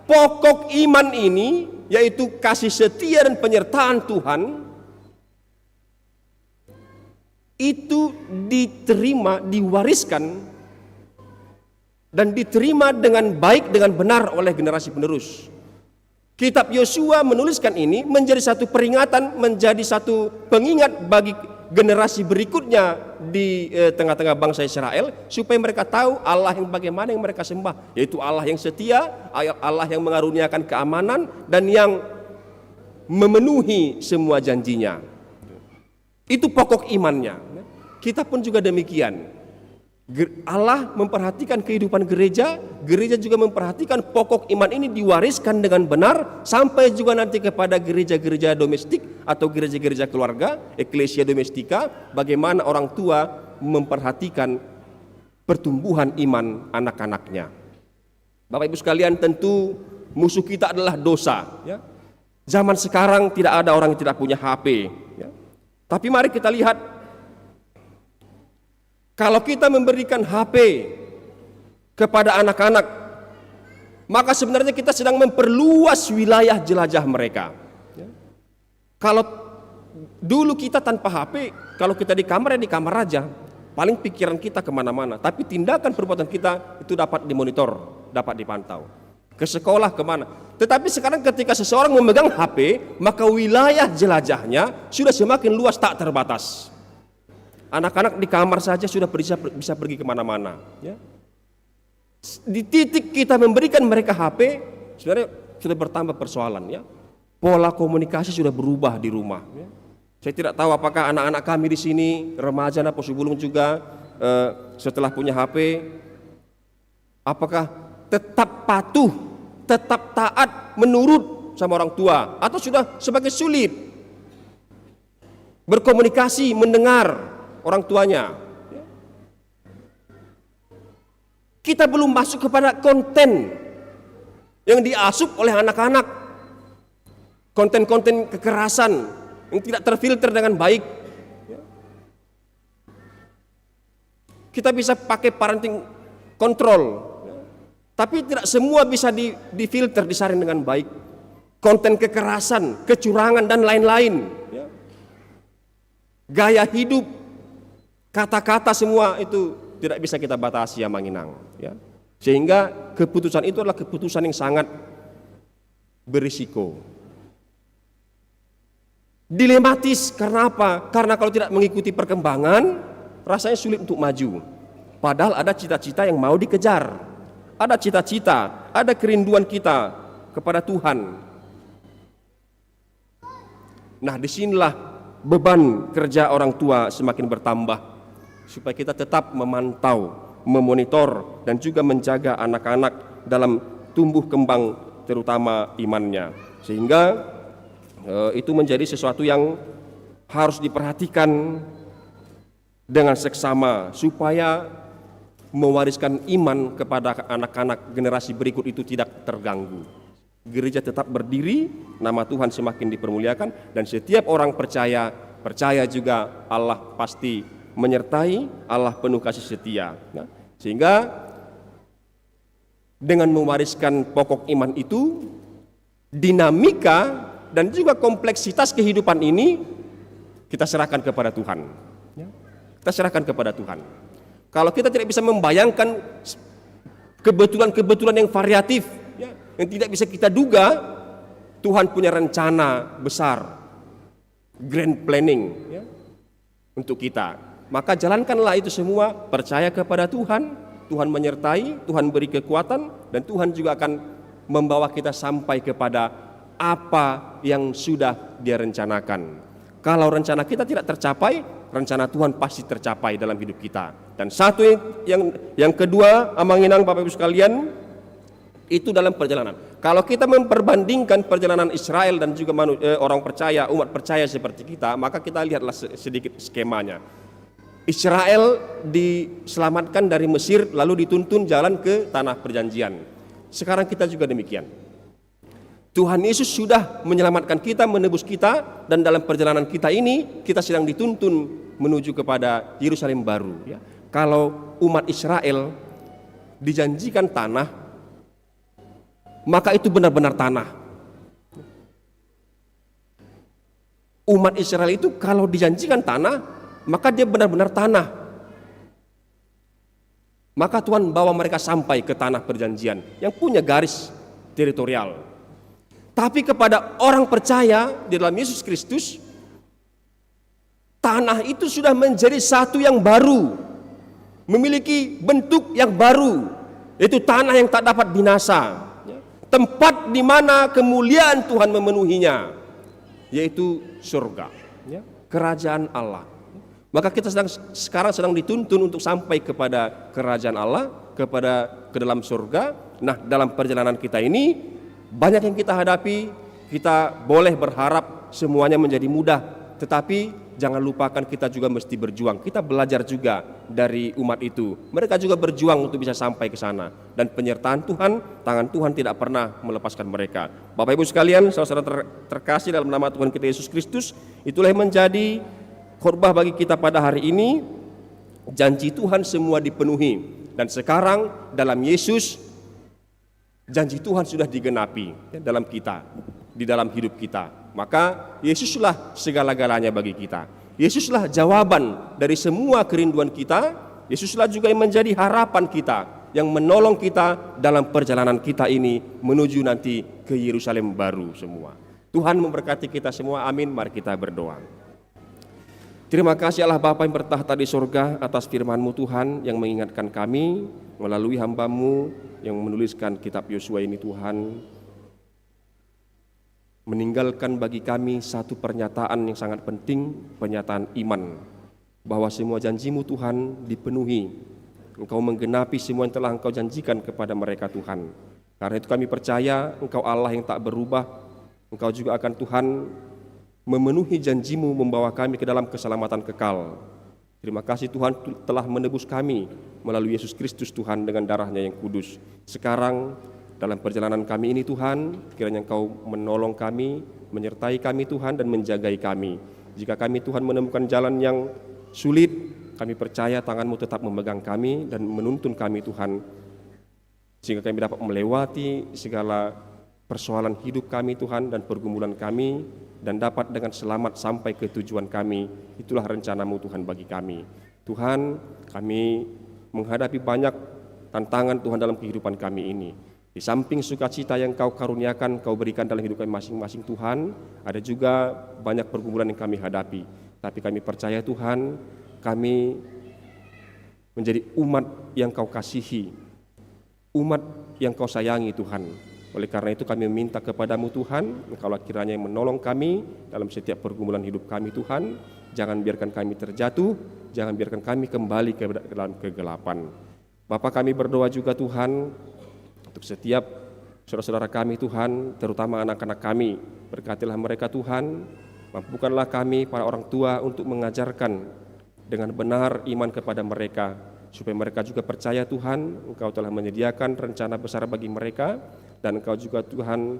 pokok iman ini, yaitu kasih setia dan penyertaan Tuhan, itu diterima, diwariskan dan diterima dengan baik, dengan benar oleh generasi penerus. Kitab Yosua menuliskan ini menjadi satu peringatan, menjadi satu pengingat bagi generasi berikutnya di tengah-tengah bangsa Israel, supaya mereka tahu Allah yang bagaimana yang mereka sembah, yaitu Allah yang setia, Allah yang mengaruniakan keamanan dan yang memenuhi semua janjinya. Itu pokok imannya. Kita pun juga demikian. Allah memperhatikan kehidupan gereja, gereja juga memperhatikan pokok iman ini diwariskan dengan benar sampai juga nanti kepada gereja-gereja domestik atau gereja-gereja keluarga, eklesia domestika, bagaimana orang tua memperhatikan pertumbuhan iman anak-anaknya. Bapak Ibu sekalian, tentu musuh kita adalah dosa. Ya. Zaman sekarang tidak ada orang yang tidak punya HP. Ya. Tapi mari kita lihat, kalau kita memberikan HP kepada anak-anak, maka sebenarnya kita sedang memperluas wilayah jelajah mereka. Ya. Kalau dulu kita tanpa HP, kalau kita di kamar ya di kamar aja, paling pikiran kita kemana-mana. Tapi tindakan perbuatan kita itu dapat dimonitor, dapat dipantau. Ke sekolah kemana. Tetapi sekarang ketika seseorang memegang HP, maka wilayah jelajahnya sudah semakin luas, tak terbatas. Anak-anak di kamar saja sudah bisa pergi kemana-mana. Ya. Di titik kita memberikan mereka HP, sebenarnya sudah bertambah persoalan. Ya. Pola komunikasi sudah berubah di rumah. Ya. Saya tidak tahu apakah anak-anak kami di sini, remaja atau sebelum juga setelah punya HP, apakah tetap patuh, tetap taat, menurut sama orang tua, atau sudah semakin sulit berkomunikasi, mendengar orang tuanya. Kita belum masuk kepada konten yang diasup oleh anak-anak, konten-konten kekerasan yang tidak terfilter dengan baik. Kita bisa pakai parenting control, tapi tidak semua bisa difilter, disaring dengan baik. Konten kekerasan, kecurangan dan lain-lain, gaya hidup, kata-kata, semua itu tidak bisa kita batasi ya manginang. Ya. Sehingga keputusan itu adalah keputusan yang sangat berisiko. Dilematis, karena apa? Karena kalau tidak mengikuti perkembangan, rasanya sulit untuk maju. Padahal ada cita-cita yang mau dikejar. Ada cita-cita, ada kerinduan kita kepada Tuhan. Nah, disinilah beban kerja orang tua semakin bertambah, supaya kita tetap memantau, memonitor, dan juga menjaga anak-anak dalam tumbuh kembang, terutama imannya. Sehingga itu menjadi sesuatu yang harus diperhatikan dengan seksama, supaya mewariskan iman kepada anak-anak generasi berikut itu tidak terganggu. Gereja tetap berdiri, nama Tuhan semakin dipermuliakan, dan setiap orang percaya juga Allah pasti menyertai, Allah penuh kasih setia. Nah, sehingga dengan mewariskan pokok iman itu, dinamika dan juga kompleksitas kehidupan ini kita serahkan kepada Tuhan. Kita serahkan kepada Tuhan. Kalau kita tidak bisa membayangkan kebetulan-kebetulan yang variatif, yang tidak bisa kita duga, Tuhan punya rencana besar, grand planning untuk kita. Maka jalankanlah itu semua, percaya kepada Tuhan, Tuhan menyertai, Tuhan beri kekuatan, dan Tuhan juga akan membawa kita sampai kepada apa yang sudah Dia rencanakan. Kalau rencana kita tidak tercapai, rencana Tuhan pasti tercapai dalam hidup kita. Dan satu yang kedua, Amanginang Bapak Ibu sekalian, itu dalam perjalanan. Kalau kita memperbandingkan perjalanan Israel dan juga orang percaya, umat percaya seperti kita, maka kita lihatlah sedikit skemanya. Israel diselamatkan dari Mesir lalu dituntun jalan ke tanah perjanjian. Sekarang kita juga demikian. Tuhan Yesus sudah menyelamatkan kita, menebus kita, dan dalam perjalanan kita ini kita sedang dituntun menuju kepada Yerusalem baru. Ya. Kalau umat Israel dijanjikan tanah, maka itu benar-benar tanah. Umat Israel itu kalau dijanjikan tanah, maka dia benar-benar tanah. Maka Tuhan bawa mereka sampai ke tanah perjanjian yang punya garis teritorial. Tapi kepada orang percaya di dalam Yesus Kristus, tanah itu sudah menjadi satu yang baru, memiliki bentuk yang baru. Itu tanah yang tak dapat binasa, tempat di mana kemuliaan Tuhan memenuhinya, yaitu surga, kerajaan Allah. Maka kita sekarang sedang dituntun untuk sampai kepada kerajaan Allah, ke dalam surga. Nah, dalam perjalanan kita ini banyak yang kita hadapi. Kita boleh berharap semuanya menjadi mudah, tetapi jangan lupakan kita juga mesti berjuang. Kita belajar juga dari umat itu. Mereka juga berjuang untuk bisa sampai ke sana, dan penyertaan Tuhan, tangan Tuhan tidak pernah melepaskan mereka. Bapak Ibu sekalian, saudara-saudara terkasih dalam nama Tuhan kita Yesus Kristus, itulah yang menjadi khotbah bagi kita pada hari ini. Janji Tuhan semua dipenuhi, dan sekarang dalam Yesus janji Tuhan sudah digenapi dalam kita, di dalam hidup kita. Maka Yesuslah segala-galanya bagi kita. Yesuslah jawaban dari semua kerinduan kita. Yesuslah juga yang menjadi harapan kita, yang menolong kita dalam perjalanan kita ini menuju nanti ke Yerusalem baru semua. Tuhan memberkati kita semua, amin. Mari kita berdoa. Terima kasih Allah Bapa yang bertahta di surga atas firman-Mu Tuhan yang mengingatkan kami melalui hamba-Mu yang menuliskan kitab Yosua ini, Tuhan, meninggalkan bagi kami satu pernyataan yang sangat penting, pernyataan iman, bahwa semua janji-Mu Tuhan dipenuhi. Engkau menggenapi semua yang telah Engkau janjikan kepada mereka, Tuhan. Karena itu kami percaya Engkau Allah yang tak berubah. Engkau juga akan, Tuhan, memenuhi janji-Mu membawa kami ke dalam keselamatan kekal. Terima kasih Tuhan telah menebus kami melalui Yesus Kristus, Tuhan, dengan darah-Nya yang kudus. Sekarang dalam perjalanan kami ini, Tuhan, kiranya Engkau menolong kami, menyertai kami, Tuhan, dan menjagai kami. Jika kami, Tuhan, menemukan jalan yang sulit, kami percaya tangan-Mu tetap memegang kami dan menuntun kami, Tuhan, sehingga kami dapat melewati segala persoalan hidup kami, Tuhan, dan pergumulan kami, dan dapat dengan selamat sampai ke tujuan kami. Itulah rencana-Mu Tuhan bagi kami. Tuhan, kami menghadapi banyak tantangan, Tuhan, dalam kehidupan kami ini. Di samping sukacita yang Kau karuniakan, Kau berikan dalam hidup kami masing-masing, Tuhan, ada juga banyak pergumulan yang kami hadapi. Tapi kami percaya, Tuhan, kami menjadi umat yang Kau kasihi, umat yang Kau sayangi Tuhan. Oleh karena itu kami meminta kepadamu Tuhan, Engkaulah kiranya yang menolong kami dalam setiap pergumulan hidup kami Tuhan. Jangan biarkan kami terjatuh, jangan biarkan kami kembali ke dalam kegelapan. Bapa, kami berdoa juga Tuhan untuk setiap saudara-saudara kami Tuhan, terutama anak-anak kami. Berkatilah mereka Tuhan, mampukanlah kami para orang tua untuk mengajarkan dengan benar iman kepada mereka, supaya mereka juga percaya Tuhan, Engkau telah menyediakan rencana besar bagi mereka, dan Engkau juga Tuhan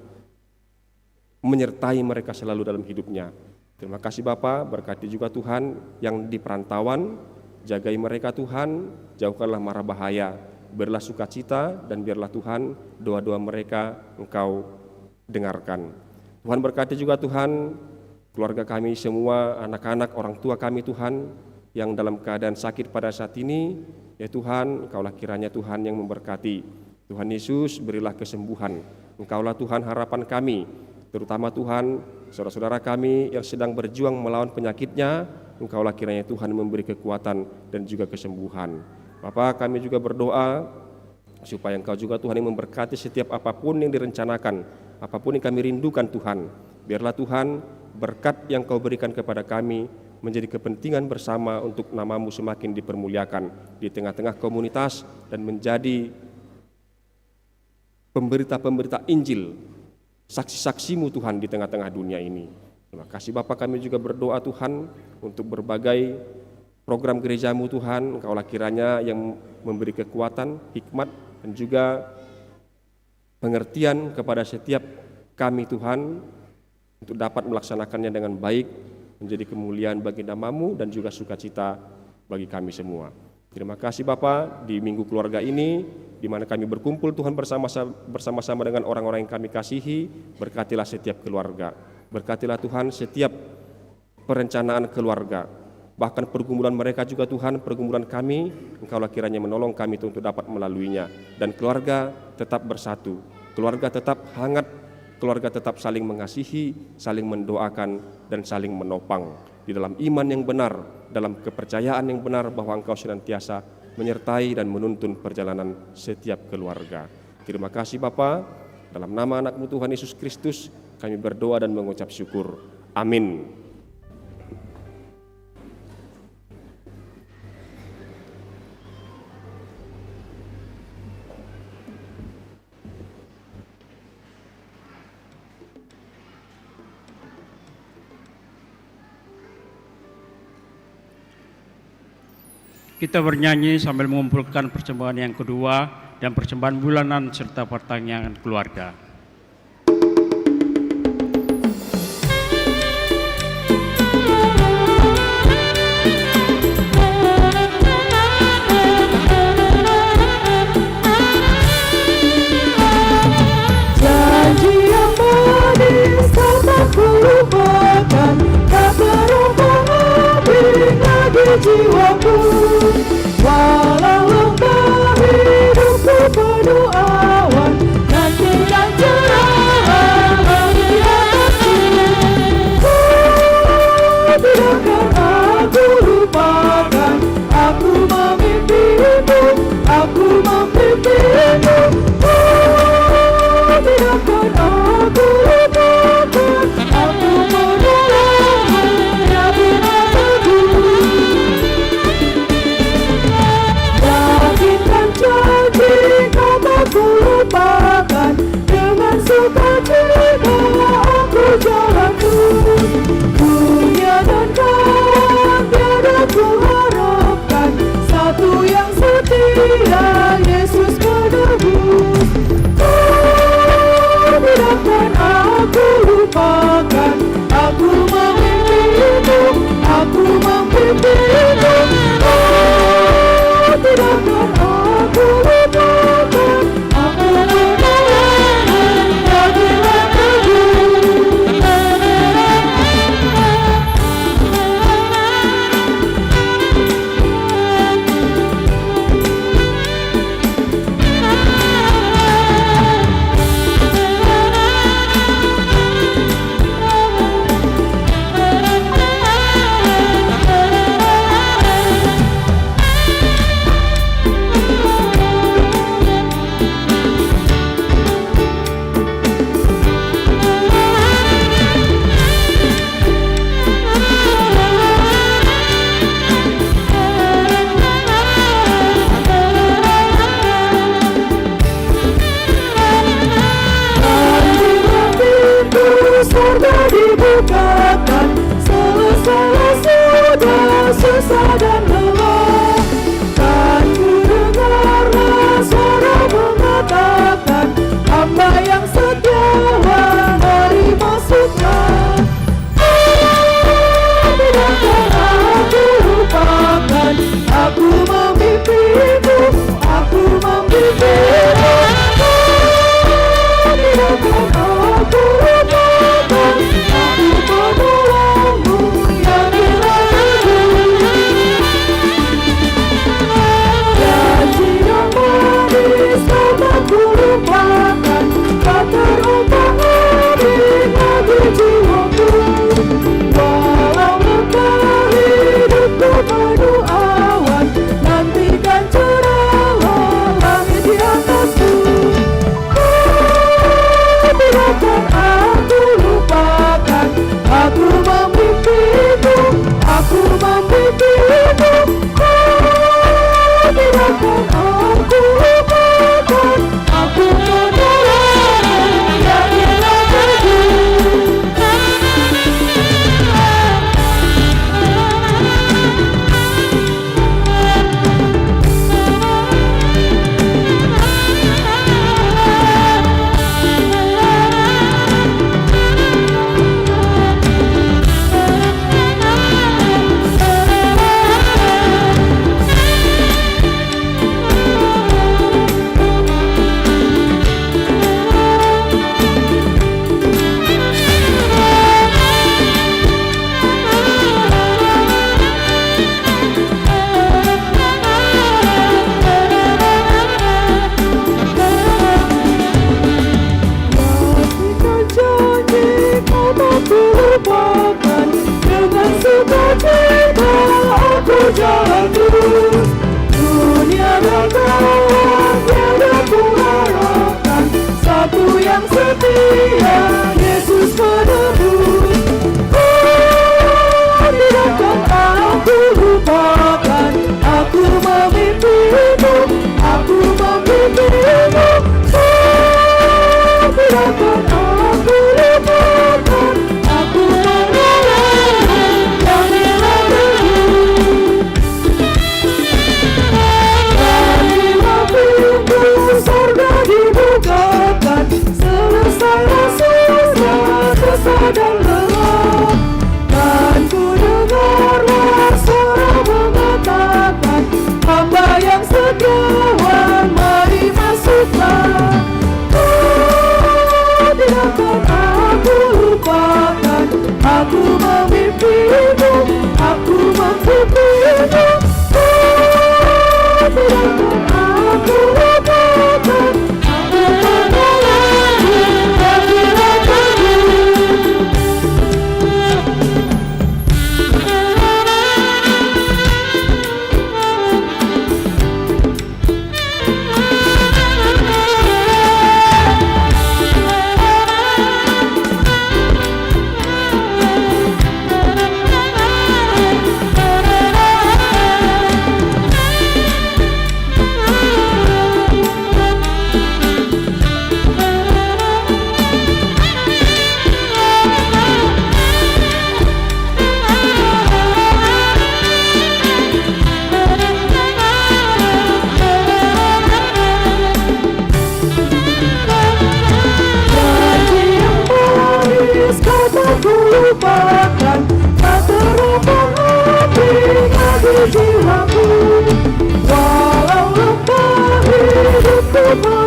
menyertai mereka selalu dalam hidupnya. Terima kasih Bapa, berkati juga Tuhan yang di perantauan, jagai mereka Tuhan, jauhkanlah mara bahaya, berilah sukacita, dan biarlah Tuhan doa-doa mereka Engkau dengarkan. Tuhan berkati juga Tuhan keluarga kami semua, anak-anak, orang tua kami Tuhan, yang dalam keadaan sakit pada saat ini, ya Tuhan, Engkaulah kiranya Tuhan yang memberkati. Tuhan Yesus, berilah kesembuhan. Engkaulah Tuhan harapan kami, terutama Tuhan saudara-saudara kami yang sedang berjuang melawan penyakitnya, Engkaulah kiranya Tuhan memberi kekuatan dan juga kesembuhan. Bapa, kami juga berdoa supaya Engkau juga Tuhan yang memberkati setiap apapun yang direncanakan, apapun yang kami rindukan Tuhan. Biarlah Tuhan berkat yang Kau berikan kepada kami menjadi kepentingan bersama untuk nama-Mu semakin dipermuliakan di tengah-tengah komunitas dan menjadi pemberita-pemberita Injil, saksi-saksi-Mu Tuhan di tengah-tengah dunia ini. Terima kasih Bapa, kami juga berdoa Tuhan untuk berbagai program gereja-Mu Tuhan, Engkaulah kiranya yang memberi kekuatan, hikmat, dan juga pengertian kepada setiap kami Tuhan untuk dapat melaksanakannya dengan baik, menjadi kemuliaan bagi nama-Mu dan juga sukacita bagi kami semua. Terima kasih Bapa, di minggu keluarga ini, di mana kami berkumpul Tuhan bersama-sama dengan orang-orang yang kami kasihi, berkatilah setiap keluarga, berkatilah Tuhan setiap perencanaan keluarga, bahkan pergumulan mereka juga Tuhan, pergumulan kami, Engkaulah kiranya menolong kami untuk dapat melaluinya, dan keluarga tetap bersatu, keluarga tetap hangat, keluarga tetap saling mengasihi, saling mendoakan, dan saling menopang di dalam iman yang benar, dalam kepercayaan yang benar bahwa Engkau senantiasa menyertai dan menuntun perjalanan setiap keluarga. Terima kasih Bapa, dalam nama anak-Mu Tuhan Yesus Kristus kami berdoa dan mengucap syukur. Amin. Kita bernyanyi sambil mengumpulkan persembahan yang kedua dan persembahan bulanan serta pertanyaan keluarga. Janji yang manis tak aku lupakan, tak berubah lagi jiwaku. Walau langkah hidupku penuh awan, nanti dan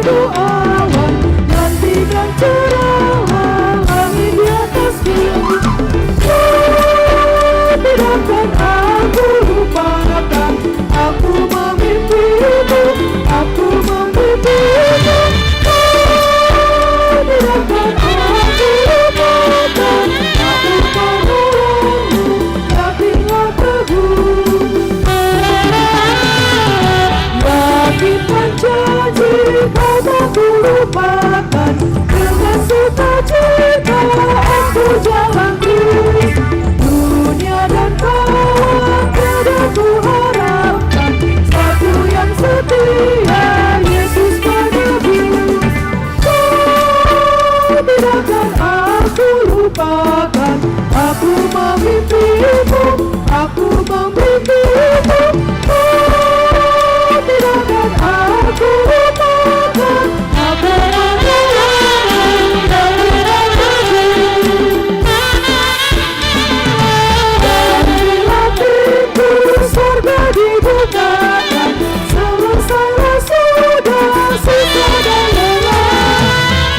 penuh awan, nantikan cerahan langit di atas bumi. Tidakkan aku lupakan, aku memimpimu, aku memimpimu. Tidakkan aku lupakan, aku menolongmu, yakinlah teguh. Yakinkan janji kau tak lupakan, dengan sukacita aku jalan terus. Dunia dan kawan tiada ku harapkan, satu yang setia, Yesus penebus. Tidakkan aku lupakan, aku memimpimu, aku memimpimu. Tidakkan aku lupakan, aku menolongmu, yakinlah teguh. Darilah pintu surga dibukakan, selesailah sudah sisa dan lelah.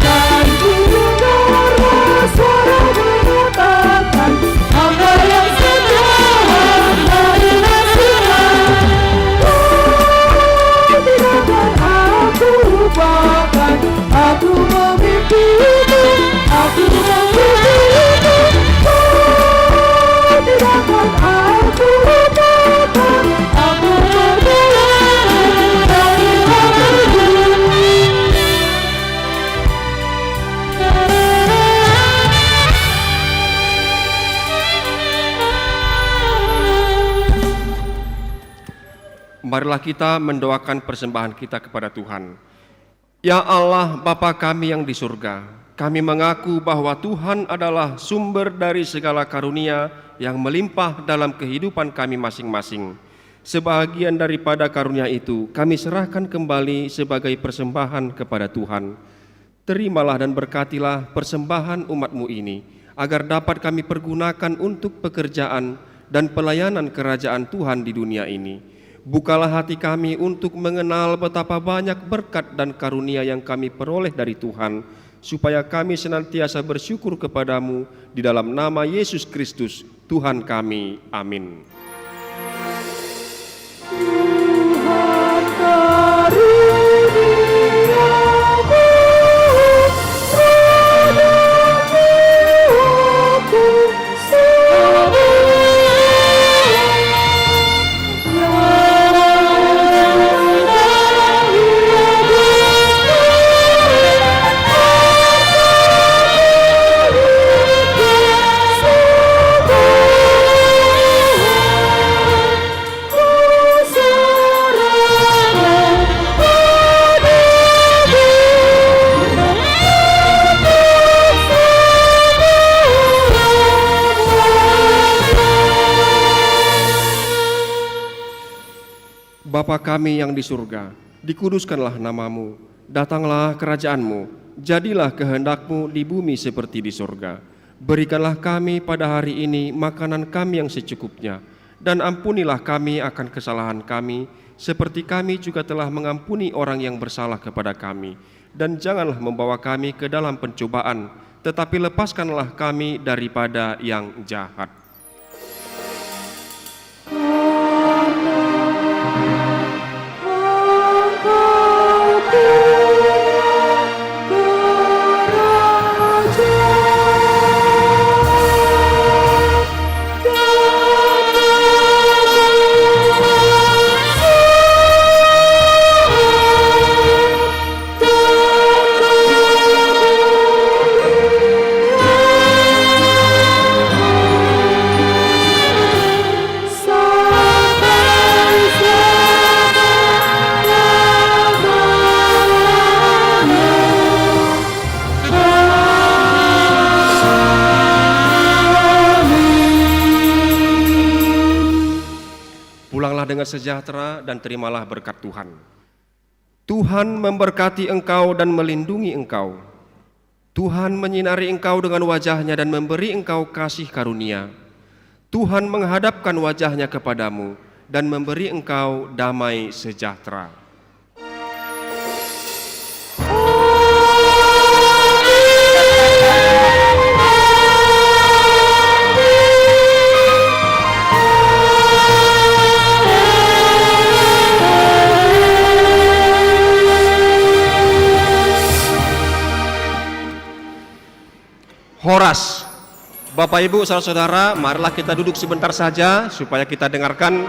Dan ku dengarlah suara mengatakan, hamba yang setia, marilah siap. Tidakkan aku lupakan, aku memimpimu, aku memimpimu. Tidakkan aku lupakan, aku menolongmu, yakinlah teguh. Marilah kita mendoakan persembahan kita kepada Tuhan. Ya Allah, Bapa kami yang di surga, kami mengaku bahwa Tuhan adalah sumber dari segala karunia yang melimpah dalam kehidupan kami masing-masing. Sebahagian daripada karunia itu kami serahkan kembali sebagai persembahan kepada Tuhan. Terimalah dan berkatilah persembahan umat-Mu ini, agar dapat kami pergunakan untuk pekerjaan dan pelayanan kerajaan Tuhan di dunia ini. Bukalah hati kami untuk mengenal betapa banyak berkat dan karunia yang kami peroleh dari Tuhan, supaya kami senantiasa bersyukur kepadamu di dalam nama Yesus Kristus, Tuhan kami. Amin. Tuhan karuniamu, padamu aku semua. Bapa kami yang di surga, dikuduskanlah namamu, datanglah kerajaanmu, jadilah kehendakmu di bumi seperti di surga. Berikanlah kami pada hari ini makanan kami yang secukupnya, dan ampunilah kami akan kesalahan kami, seperti kami juga telah mengampuni orang yang bersalah kepada kami. Dan janganlah membawa kami ke dalam pencobaan, tetapi lepaskanlah kami daripada yang jahat. Pulanglah dengan sejahtera dan terimalah berkat Tuhan. Tuhan memberkati engkau dan melindungi engkau. Tuhan menyinari engkau dengan wajah-Nya dan memberi engkau kasih karunia. Tuhan menghadapkan wajah-Nya kepadamu dan memberi engkau damai sejahtera. Horas. Bapak Ibu, saudara-saudara, marilah kita duduk sebentar saja supaya kita dengarkan